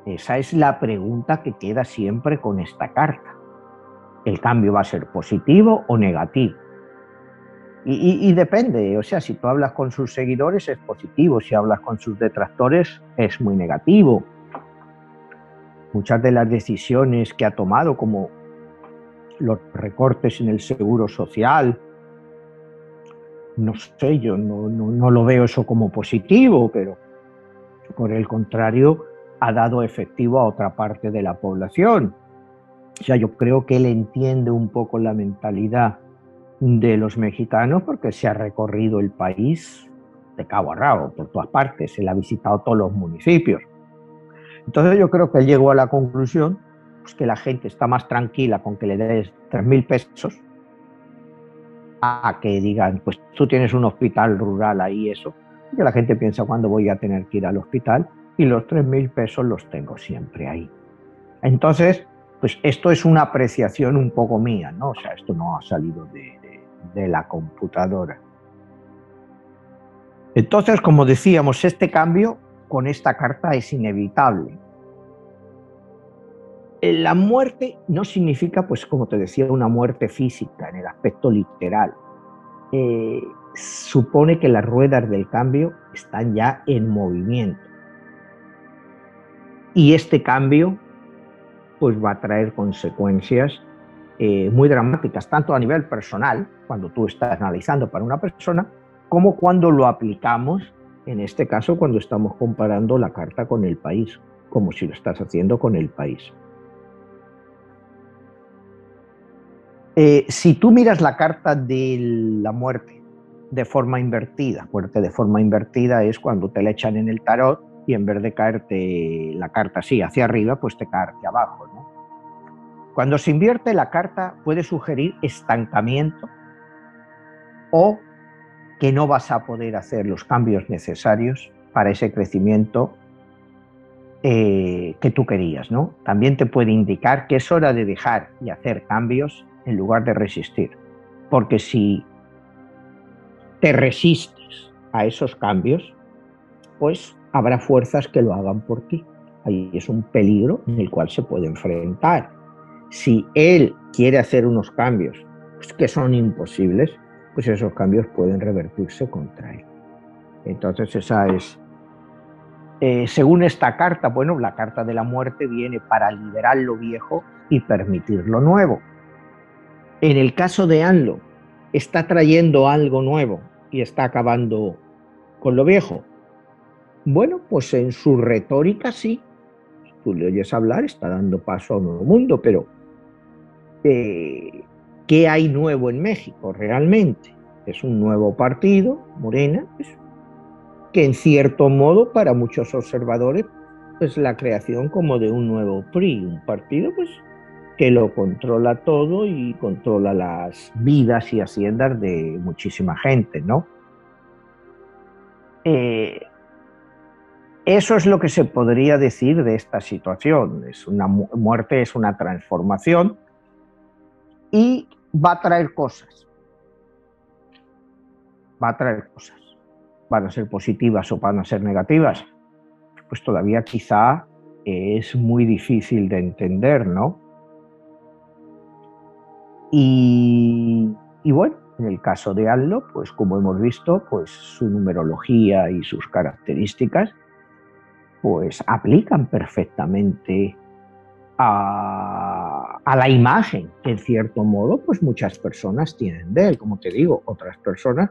Esa es la pregunta que queda siempre con esta carta. ¿El cambio va a ser positivo o negativo? Y depende, o sea, si tú hablas con sus seguidores es positivo, si hablas con sus detractores es muy negativo. Muchas de las decisiones que ha tomado, como los recortes en el seguro social, no sé, yo no lo veo eso como positivo, pero por el contrario ha dado efectivo a otra parte de la población. O sea, yo creo que él entiende un poco la mentalidad de los mexicanos porque se ha recorrido el país de cabo a rabo, por todas partes, él ha visitado todos los municipios. Entonces yo creo que él llegó a la conclusión pues, que la gente está más tranquila con que le des 3.000 pesos a que digan, pues tú tienes un hospital rural ahí, eso, que la gente piensa cuándo voy a tener que ir al hospital y los 3.000 pesos los tengo siempre ahí. Entonces, pues esto es una apreciación un poco mía, ¿no? O sea, esto no ha salido de la computadora. Entonces, como decíamos, este cambio con esta carta es inevitable. La muerte no significa, pues como te decía, una muerte física en el aspecto literal. Supone que las ruedas del cambio están ya en movimiento. Y este cambio pues va a traer consecuencias muy dramáticas, tanto a nivel personal, cuando tú estás analizando para una persona, como cuando lo aplicamos, en este caso, cuando estamos comparando la carta con el país, como si lo estás haciendo con el país. Si tú miras la carta de la muerte de forma invertida, porque de forma invertida es cuando te la echan en el tarot y en vez de caerte la carta así hacia arriba, pues te cae hacia abajo, ¿no? Cuando se invierte la carta puede sugerir estancamiento o que no vas a poder hacer los cambios necesarios para ese crecimiento que tú querías, ¿no? También te puede indicar que es hora de dejar y hacer cambios en lugar de resistir. Porque si te resistes a esos cambios, pues habrá fuerzas que lo hagan por ti. Ahí es un peligro en el cual se puede enfrentar. Si él quiere hacer unos cambios pues, que son imposibles, pues esos cambios pueden revertirse contra él. Entonces esa es... según esta carta, bueno, la carta de la muerte viene para liberar lo viejo y permitir lo nuevo. En el caso de AMLO, está trayendo algo nuevo y está acabando con lo viejo. Bueno, pues en su retórica sí. Tú le oyes hablar, está dando paso a un nuevo mundo, pero ¿qué hay nuevo en México realmente? Es un nuevo partido, Morena, que en cierto modo para muchos observadores es la creación como de un nuevo PRI, un partido pues que lo controla todo y controla las vidas y haciendas de muchísima gente, ¿no? Eso es lo que se podría decir de esta situación. Es una muerte, es una transformación y va a traer cosas. Va a traer cosas. ¿Van a ser positivas o van a ser negativas? Pues todavía quizá es muy difícil de entender, ¿no? Y bueno, en el caso de AMLO, pues como hemos visto, pues su numerología y sus características pues aplican perfectamente a la imagen que en cierto modo pues muchas personas tienen de él. Como te digo, otras personas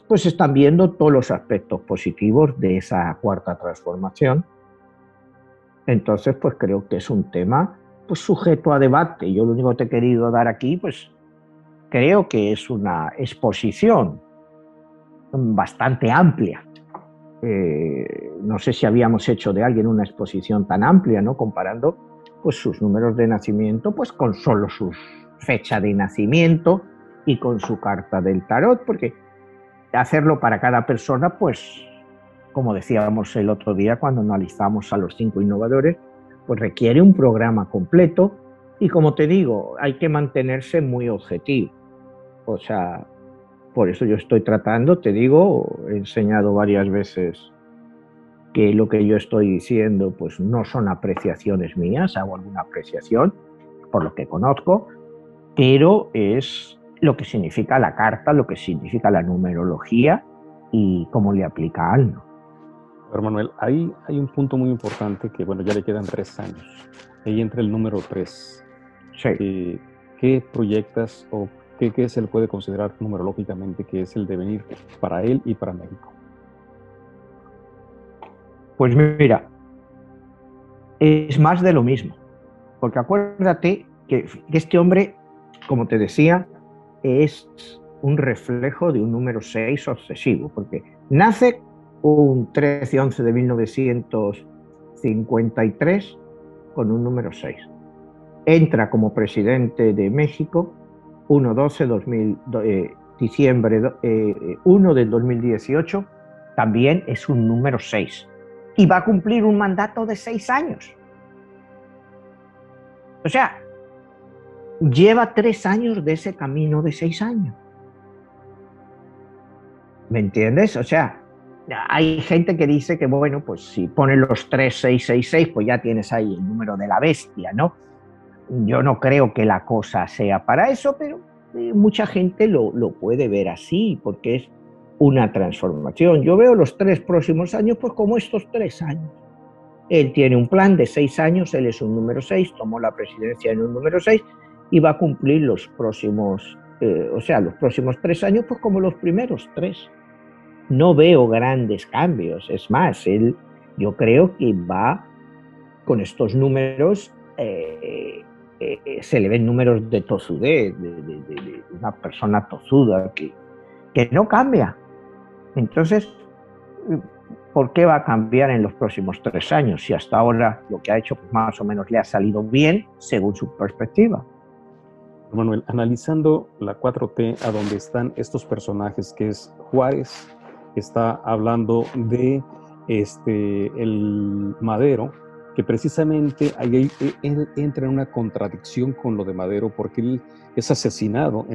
pues están viendo todos los aspectos positivos de esa cuarta transformación. Entonces pues creo que es un tema pues sujeto a debate. Yo lo único que te he querido dar aquí pues creo que es una exposición bastante amplia. No sé si habíamos hecho de alguien una exposición tan amplia, ¿no? Comparando pues sus números de nacimiento pues con solo su fecha de nacimiento y con su carta del tarot, porque hacerlo para cada persona, pues como decíamos el otro día cuando analizamos a los 5 innovadores, pues requiere un programa completo y, como te digo, hay que mantenerse muy objetivo. O sea, por eso yo estoy tratando, te digo, he enseñado varias veces que lo que yo estoy diciendo pues no son apreciaciones mías, hago alguna apreciación por lo que conozco, pero es lo que significa la carta, lo que significa la numerología y cómo le aplica a algo. Pero Manuel, hay un punto muy importante que, bueno, ya le quedan 3 años. Ahí entra el número 3. Sí. ¿Qué proyectas o qué se le puede considerar numerológicamente que es el devenir para él y para México? Pues mira, es más de lo mismo, porque acuérdate que este hombre, como te decía, es un reflejo de un número 6 obsesivo, porque nace un 13-11 de 1953 con un número 6. Entra como presidente de México 1-12, diciembre 1 del 2018, también es un número 6. Y va a cumplir un mandato de 6 años. O sea, lleva 3 años de ese camino de 6 años. ¿Me entiendes? O sea, hay gente que dice que, bueno, pues si pones los 3666, pues ya tienes ahí el número de la bestia, ¿no? Yo no creo que la cosa sea para eso, pero mucha gente lo puede ver así, porque es una transformación. Yo veo los 3 próximos años pues como estos 3 años. Él tiene un plan de 6 años, él es un número 6, tomó la presidencia en un número 6 y va a cumplir los próximos, los próximos 3 años pues como los primeros 3. No veo grandes cambios, es más, yo creo que va con estos números, se le ven números de tozudez, de una persona tozuda que no cambia. Entonces, ¿por qué va a cambiar en los próximos 3 años si hasta ahora lo que ha hecho pues más o menos le ha salido bien según su perspectiva? Manuel, analizando la 4T, a donde están estos personajes, que es Juárez, está hablando de el Madero, que precisamente ahí él entra en una contradicción con lo de Madero, porque él es asesinado,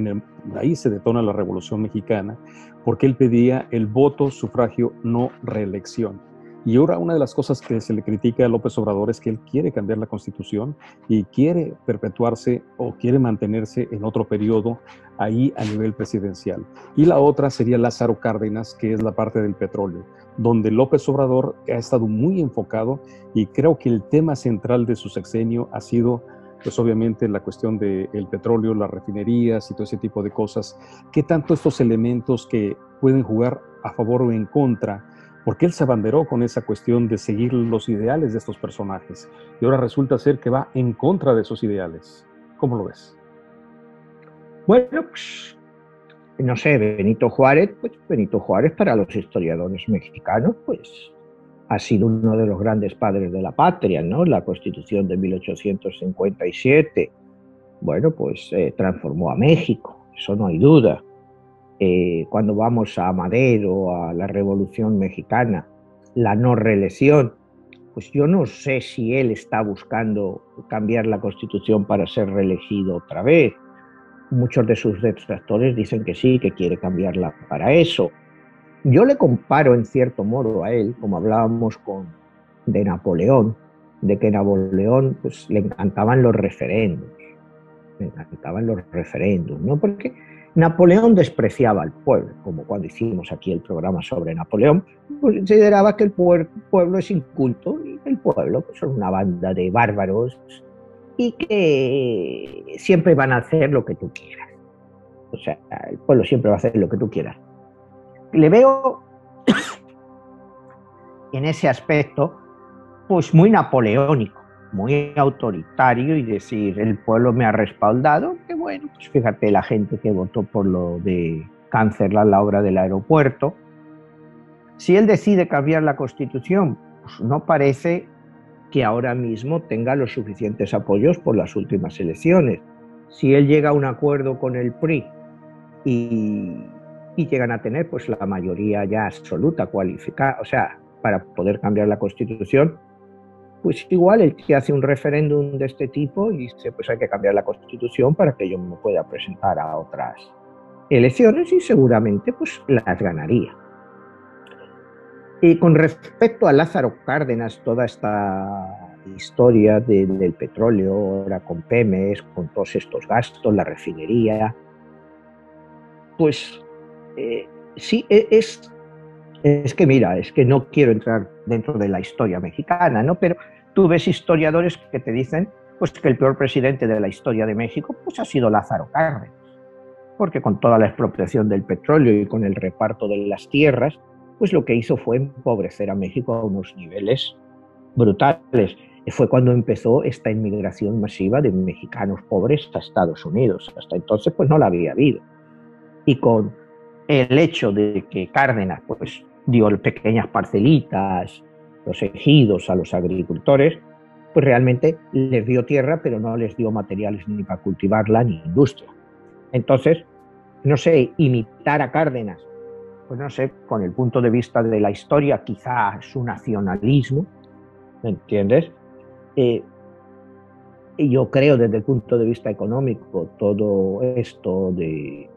ahí se detona la Revolución Mexicana, porque él pedía el voto, sufragio, no reelección. Y ahora una de las cosas que se le critica a López Obrador es que él quiere cambiar la Constitución y quiere perpetuarse o quiere mantenerse en otro periodo ahí a nivel presidencial. Y la otra sería Lázaro Cárdenas, que es la parte del petróleo, donde López Obrador ha estado muy enfocado y creo que el tema central de su sexenio ha sido, pues obviamente, la cuestión del petróleo, las refinerías y todo ese tipo de cosas. ¿Qué tanto estos elementos que pueden jugar a favor o en contra? Porque él se abanderó con esa cuestión de seguir los ideales de estos personajes y ahora resulta ser que va en contra de esos ideales. ¿Cómo lo ves? Bueno, pues no sé, Benito Juárez para los historiadores mexicanos, pues ha sido uno de los grandes padres de la patria, ¿no? La Constitución de 1857, bueno, pues transformó a México, eso no hay duda. Cuando vamos a Madero, a la Revolución Mexicana, la no reelección, pues yo no sé si él está buscando cambiar la Constitución para ser reelegido otra vez. Muchos de sus detractores dicen que sí, que quiere cambiarla para eso. Yo le comparo en cierto modo a él, como hablábamos de Napoleón, de que Napoleón pues, le encantaban los referéndums, ¿no? Porque Napoleón despreciaba al pueblo, como cuando hicimos aquí el programa sobre Napoleón, pues consideraba que el pueblo es inculto y el pueblo pues, son una banda de bárbaros y que siempre van a hacer lo que tú quieras. O sea, el pueblo siempre va a hacer lo que tú quieras. Le veo en ese aspecto pues muy napoleónico, muy autoritario y decir, el pueblo me ha respaldado, que bueno, pues fíjate la gente que votó por lo de cancelar la obra del aeropuerto. Si él decide cambiar la Constitución, pues no parece que ahora mismo tenga los suficientes apoyos por las últimas elecciones. Si él llega a un acuerdo con el PRI y llegan a tener pues la mayoría ya absoluta, cualificada, o sea, para poder cambiar la Constitución, pues igual el que hace un referéndum de este tipo y dice, pues hay que cambiar la Constitución para que yo me pueda presentar a otras elecciones y seguramente pues las ganaría. Y con respecto a Lázaro Cárdenas, toda esta historia del petróleo, ahora con Pemex, con todos estos gastos, la refinería, pues sí, es que mira, es que no quiero entrar dentro de la historia mexicana, ¿no? Pero tú ves historiadores que te dicen pues, que el peor presidente de la historia de México pues, ha sido Lázaro Cárdenas, porque con toda la expropiación del petróleo y con el reparto de las tierras, pues lo que hizo fue empobrecer a México a unos niveles brutales. Fue cuando empezó esta inmigración masiva de mexicanos pobres a Estados Unidos. Hasta entonces pues no la había habido. Y con el hecho de que Cárdenas pues dio pequeñas parcelitas, los ejidos a los agricultores, pues realmente les dio tierra, pero no les dio materiales ni para cultivarla ni industria. Entonces, no sé, imitar a Cárdenas, pues no sé, con el punto de vista de la historia, quizá su nacionalismo, ¿me entiendes? Y yo creo desde el punto de vista económico, todo esto de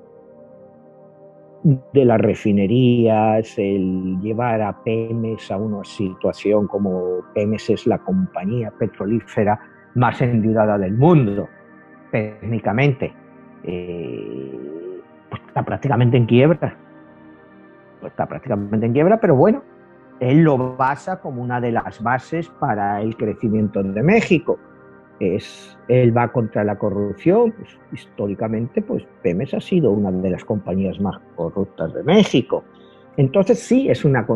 las refinerías, el llevar a Pemex a una situación como Pemex es la compañía petrolífera más endeudada del mundo, técnicamente, pues está prácticamente en quiebra. Pero bueno, él lo basa como una de las bases para el crecimiento de México. Él va contra la corrupción, pues, históricamente pues Pemex ha sido una de las compañías más corruptas de México. Entonces sí, es una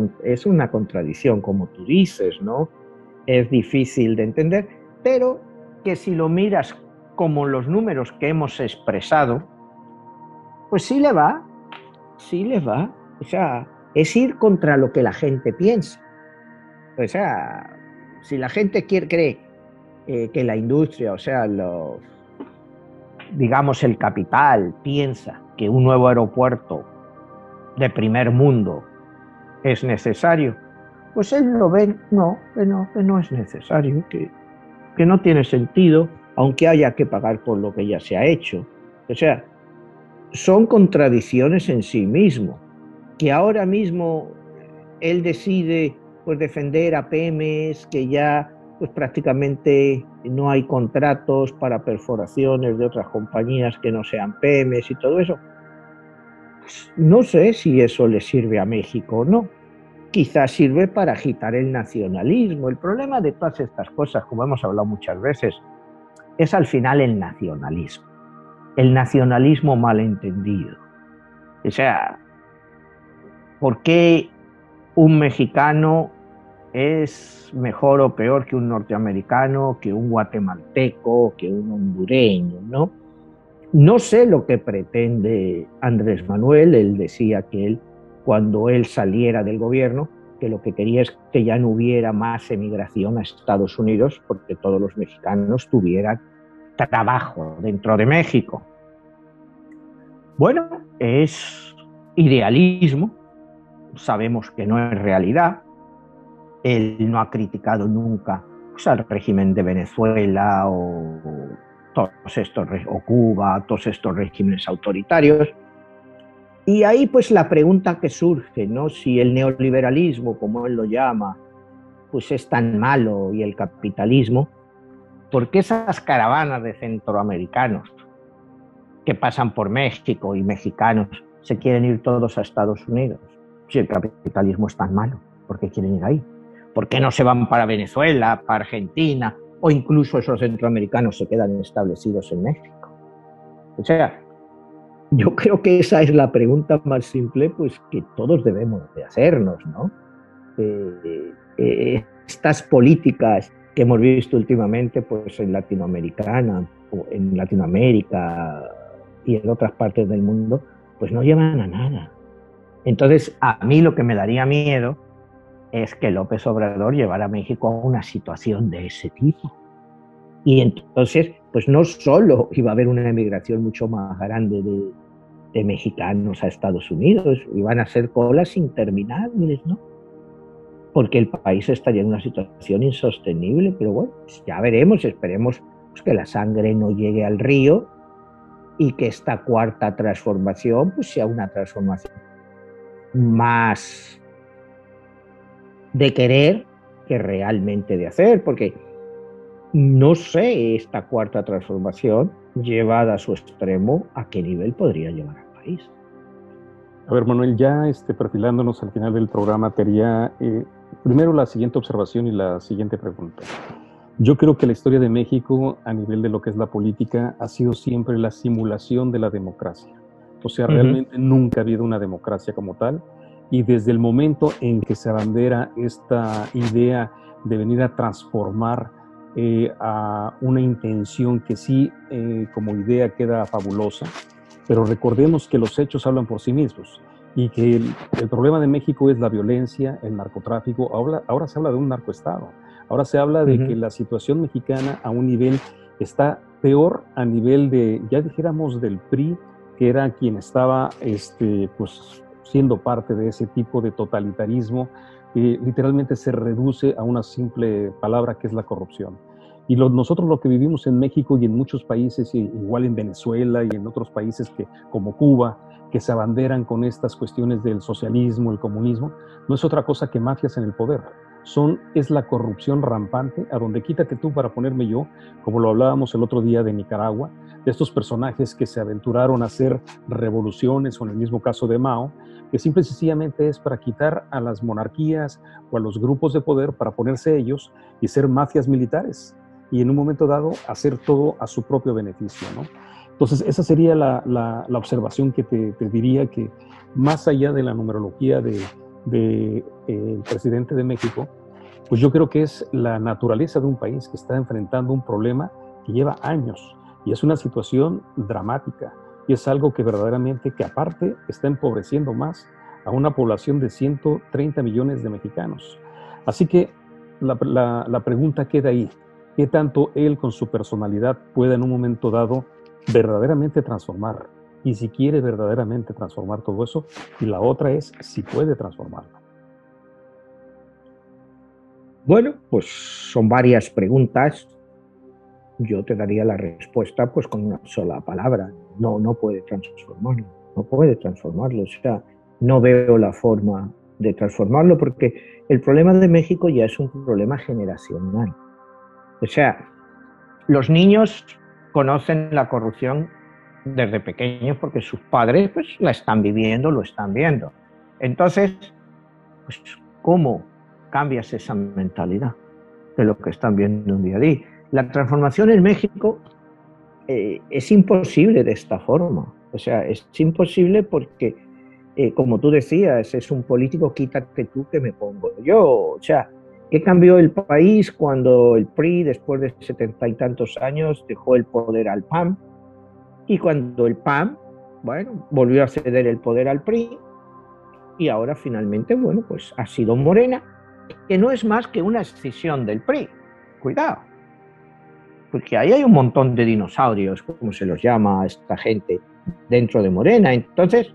contradicción, como tú dices, ¿no? Es difícil de entender, pero que si lo miras como los números que hemos expresado, pues sí le va. O sea, es ir contra lo que la gente piensa. O sea, si la gente cree que la industria, o sea, digamos el capital, piensa que un nuevo aeropuerto de primer mundo es necesario, pues él lo ve, que no es necesario, que no tiene sentido, aunque haya que pagar por lo que ya se ha hecho. O sea, son contradicciones en sí mismo, que ahora mismo él decide pues defender a Pemex, que ya pues prácticamente no hay contratos para perforaciones de otras compañías que no sean Pemex y todo eso. Pues no sé si eso le sirve a México o no. Quizás sirve para agitar el nacionalismo. El problema de todas estas cosas, como hemos hablado muchas veces, es al final el nacionalismo malentendido. O sea, ¿por qué un mexicano es mejor o peor que un norteamericano, que un guatemalteco, que un hondureño, ¿no? No sé lo que pretende Andrés Manuel. Él decía que él, cuando él saliera del gobierno, que lo que quería es que ya no hubiera más emigración a Estados Unidos porque todos los mexicanos tuvieran trabajo dentro de México. Bueno, es idealismo, sabemos que no es realidad. Él no ha criticado nunca pues, al régimen de Venezuela o Cuba, todos estos regímenes autoritarios. Y ahí pues la pregunta que surge, ¿no? Si el neoliberalismo, como él lo llama, pues es tan malo y el capitalismo, ¿por qué esas caravanas de centroamericanos que pasan por México y mexicanos se quieren ir todos a Estados Unidos. Si el capitalismo es tan malo, ¿por qué quieren ir ahí? ¿Por qué no se van para Venezuela, para Argentina, o incluso esos centroamericanos se quedan establecidos en México? O sea, yo creo que esa es la pregunta más simple, pues, que todos debemos de hacernos, ¿no? Estas políticas que hemos visto últimamente, pues, en Latinoamérica y en otras partes del mundo, pues no llevan a nada. Entonces, a mí lo que me daría miedo es que López Obrador llevara a México a una situación de ese tipo. Y entonces, pues no solo iba a haber una emigración mucho más grande de mexicanos a Estados Unidos, iban a ser colas interminables, ¿no? Porque el país estaría en una situación insostenible, pero bueno, pues ya veremos, esperemos pues, que la sangre no llegue al río y que esta cuarta transformación pues sea una transformación más de querer que realmente de hacer, porque no sé esta cuarta transformación llevada a su extremo a qué nivel podría llevar al país. A ver, Manuel, ya perfilándonos al final del programa, te haría primero la siguiente observación y la siguiente pregunta. Yo creo que la historia de México, a nivel de lo que es la política, ha sido siempre la simulación de la democracia. O sea, realmente nunca ha habido una democracia como tal. Y desde el momento en que se abandera esta idea de venir a transformar a una intención que sí, como idea, queda fabulosa, pero recordemos que los hechos hablan por sí mismos y que el problema de México es la violencia, el narcotráfico. Ahora se habla de un narcoestado. Ahora se habla de que la situación mexicana a un nivel está peor a nivel de, ya dijéramos, del PRI, que era quien estaba pues, siendo parte de ese tipo de totalitarismo que literalmente se reduce a una simple palabra que es la corrupción. Y nosotros lo que vivimos en México y en muchos países, igual en Venezuela y en otros países como Cuba, que se abanderan con estas cuestiones del socialismo, el comunismo, no es otra cosa que mafias en el poder. Es la corrupción rampante, a donde quítate tú para ponerme yo, como lo hablábamos el otro día de Nicaragua, de estos personajes que se aventuraron a hacer revoluciones, o en el mismo caso de Mao, que simple y sencillamente es para quitar a las monarquías o a los grupos de poder para ponerse ellos y ser mafias militares y en un momento dado hacer todo a su propio beneficio, ¿no? Entonces esa sería la observación que te diría, que más allá de la numerología del presidente de México, pues yo creo que es la naturaleza de un país que está enfrentando un problema que lleva años y es una situación dramática y es algo que verdaderamente, que aparte está empobreciendo más a una población de 130 millones de mexicanos. Así que la pregunta queda ahí: ¿qué tanto él con su personalidad pueda en un momento dado verdaderamente transformar? Y si quiere verdaderamente transformar todo eso, y la otra es si puede transformarlo. Bueno, pues son varias preguntas. Yo te daría la respuesta pues con una sola palabra: no puede transformarlo, no puede transformarlo. O sea, no veo la forma de transformarlo, porque el problema de México ya es un problema generacional. O sea, los niños conocen la corrupción desde pequeños porque sus padres pues la están viviendo, lo están viendo. Entonces, pues, ¿cómo cambias esa mentalidad de lo que están viendo un día a día? La transformación en México es imposible de esta forma. O sea, es imposible porque, como tú decías, es un político quítate tú que me pongo yo. O sea, ¿qué cambió el país cuando el PRI, después de 70 y tantos años, dejó el poder al PAN? Y cuando el PAN, bueno, volvió a ceder el poder al PRI, y ahora finalmente, bueno, pues ha sido Morena, que no es más que una escisión del PRI. Cuidado, porque ahí hay un montón de dinosaurios, como se los llama a esta gente, dentro de Morena. Entonces,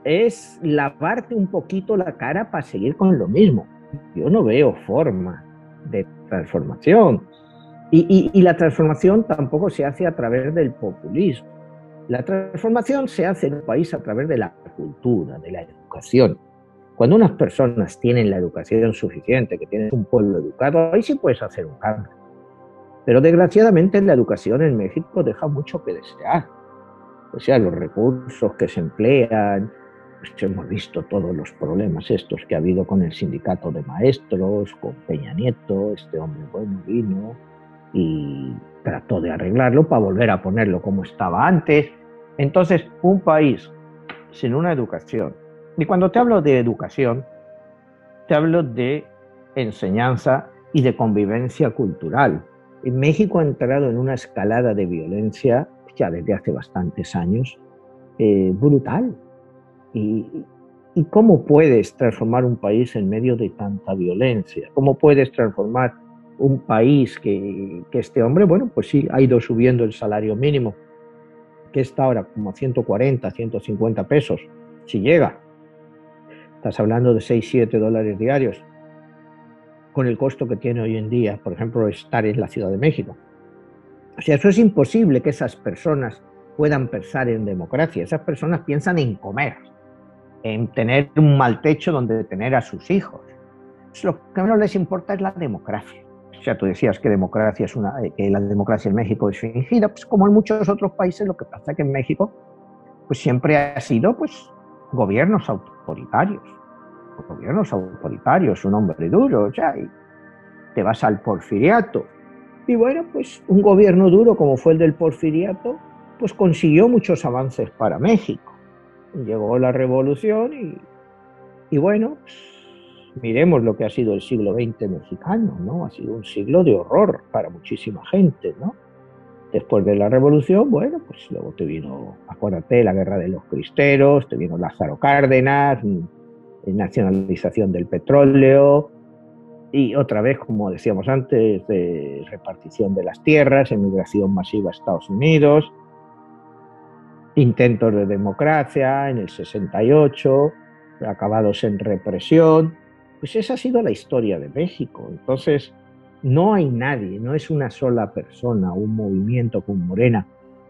es lavarte un poquito la cara para seguir con lo mismo. Yo no veo forma de transformación. Y la transformación tampoco se hace a través del populismo. La transformación se hace en un país a través de la cultura, de la educación. Cuando unas personas tienen la educación suficiente, que tienen un pueblo educado, ahí sí puedes hacer un cambio. Pero desgraciadamente la educación en México deja mucho que desear. O sea, los recursos que se emplean, pues hemos visto todos los problemas estos que ha habido con el sindicato de maestros, con Peña Nieto. Este hombre bueno vino y trató de arreglarlo para volver a ponerlo como estaba antes. Entonces, un país sin una educación, y cuando te hablo de educación, te hablo de enseñanza y de convivencia cultural. En México ha entrado en una escalada de violencia ya desde hace bastantes años, brutal. Y, ¿Y cómo puedes transformar un país en medio de tanta violencia? ¿Cómo puedes transformar un país que este hombre, bueno, pues sí, ha ido subiendo el salario mínimo, que está ahora como a 140, 150 pesos, si llega? Estás hablando de 6, 7 dólares diarios, con el costo que tiene hoy en día, por ejemplo, estar en la Ciudad de México. O sea, eso es imposible que esas personas puedan pensar en democracia. Esas personas piensan en comer, en tener un mal techo donde tener a sus hijos. Lo que menos les importa es la democracia. O sea, tú decías que que la democracia en México es fingida, pues como en muchos otros países. Lo que pasa es que en México pues siempre ha sido pues gobiernos autoritarios, un hombre duro, o sea, y te vas al porfiriato. Y bueno, pues un gobierno duro como fue el del porfiriato, pues consiguió muchos avances para México. Llegó la revolución y bueno, pues, miremos lo que ha sido el siglo XX mexicano, ¿no? Ha sido un siglo de horror para muchísima gente, ¿no? Después de la revolución, bueno, pues luego te vino, acuérdate, la guerra de los cristeros, te vino Lázaro Cárdenas, nacionalización del petróleo, y otra vez, como decíamos antes, de repartición de las tierras, emigración masiva a Estados Unidos, intentos de democracia en el 68, acabados en represión. Pues esa ha sido la historia de México. Entonces, no hay nadie, no es una sola persona, un movimiento como Morena,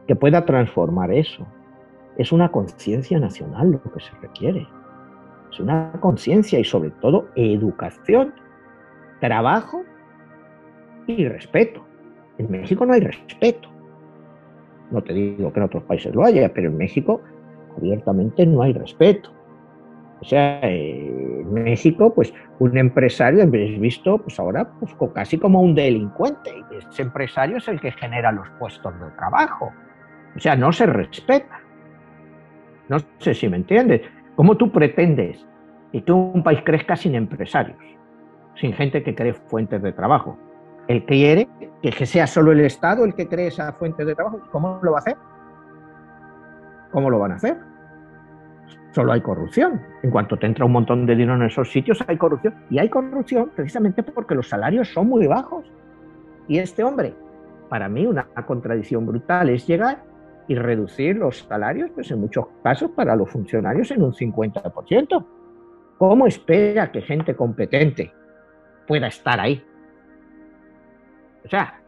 que pueda transformar eso. Es una conciencia nacional lo que se requiere. Es una conciencia y sobre todo educación, trabajo y respeto. En México no hay respeto. No te digo que en otros países lo haya, pero en México abiertamente no hay respeto. O sea, en México, pues un empresario es visto pues ahora pues, casi como un delincuente. Y ese empresario es el que genera los puestos de trabajo. O sea, no se respeta. No sé si me entiendes. ¿Cómo tú pretendes que un país crezca sin empresarios, sin gente que cree fuentes de trabajo? Él quiere que sea solo el Estado el que cree esa fuente de trabajo. ¿Cómo lo va a hacer? ¿Cómo lo van a hacer? Solo hay corrupción. En cuanto te entra un montón de dinero en esos sitios, hay corrupción. Y hay corrupción precisamente porque los salarios son muy bajos. Y este hombre, para mí, una contradicción brutal es llegar y reducir los salarios, pues en muchos casos, para los funcionarios en un 50%. ¿Cómo espera que gente competente pueda estar ahí? O sea,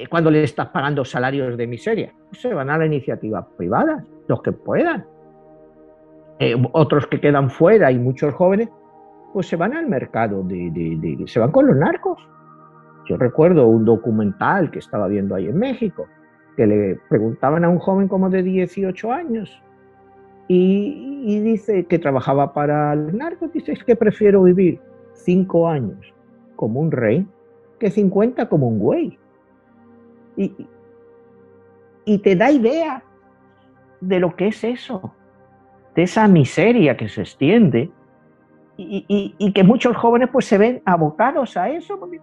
cuando le estás pagando salarios de miseria, pues se van a la iniciativa privada, los que puedan. Otros que quedan fuera y muchos jóvenes, pues se van al mercado, se van con los narcos. Yo recuerdo un documental que estaba viendo ahí en México, que le preguntaban a un joven como de 18 años y dice que trabajaba para los narcos, dice, es que prefiero vivir 5 años como un rey que 50 como un güey. Y te da idea de lo que es eso, de esa miseria que se extiende y que muchos jóvenes pues se ven abocados a eso porque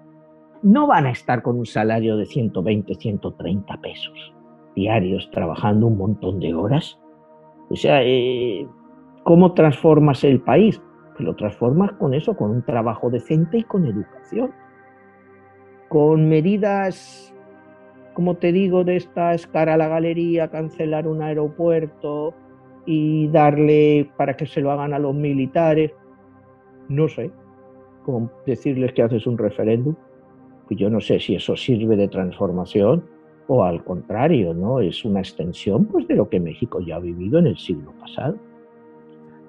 no van a estar con un salario de 120, 130 pesos diarios trabajando un montón de horas. O sea, ¿cómo transformas el país? Pues lo transformas con eso, con un trabajo decente y con educación, con medidas, como te digo, de estas cara a la galería, cancelar un aeropuerto y darle para que se lo hagan a los militares. No sé, como decirles que haces un referéndum. Pues yo no sé si eso sirve de transformación o al contrario, ¿no? Es una extensión pues, de lo que México ya ha vivido en el siglo pasado.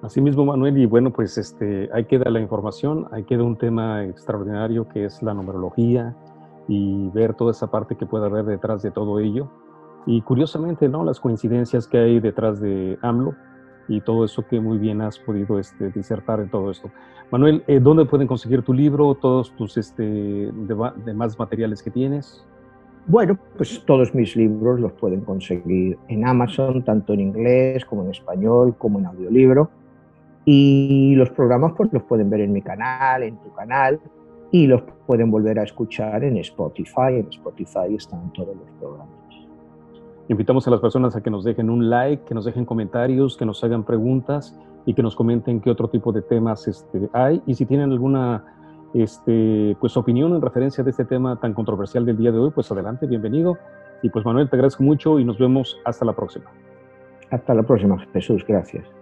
Así mismo, Manuel, y bueno, pues ahí queda la información, ahí queda un tema extraordinario que es la numerología y ver toda esa parte que puede haber detrás de todo ello. Y curiosamente, ¿no? Las coincidencias que hay detrás de AMLO y todo eso que muy bien has podido disertar en todo esto. Manuel, ¿dónde pueden conseguir tu libro, todos tus demás materiales que tienes? Bueno, pues todos mis libros los pueden conseguir en Amazon, tanto en inglés como en español, como en audiolibro. Y los programas pues los pueden ver en mi canal, en tu canal, y los pueden volver a escuchar en Spotify. En Spotify están todos los programas. Invitamos a las personas a que nos dejen un like, que nos dejen comentarios, que nos hagan preguntas y que nos comenten qué otro tipo de temas hay. Y si tienen alguna pues, opinión en referencia de este tema tan controversial del día de hoy, pues adelante, bienvenido. Y pues Manuel, te agradezco mucho y nos vemos hasta la próxima. Hasta la próxima, Jesús. Gracias.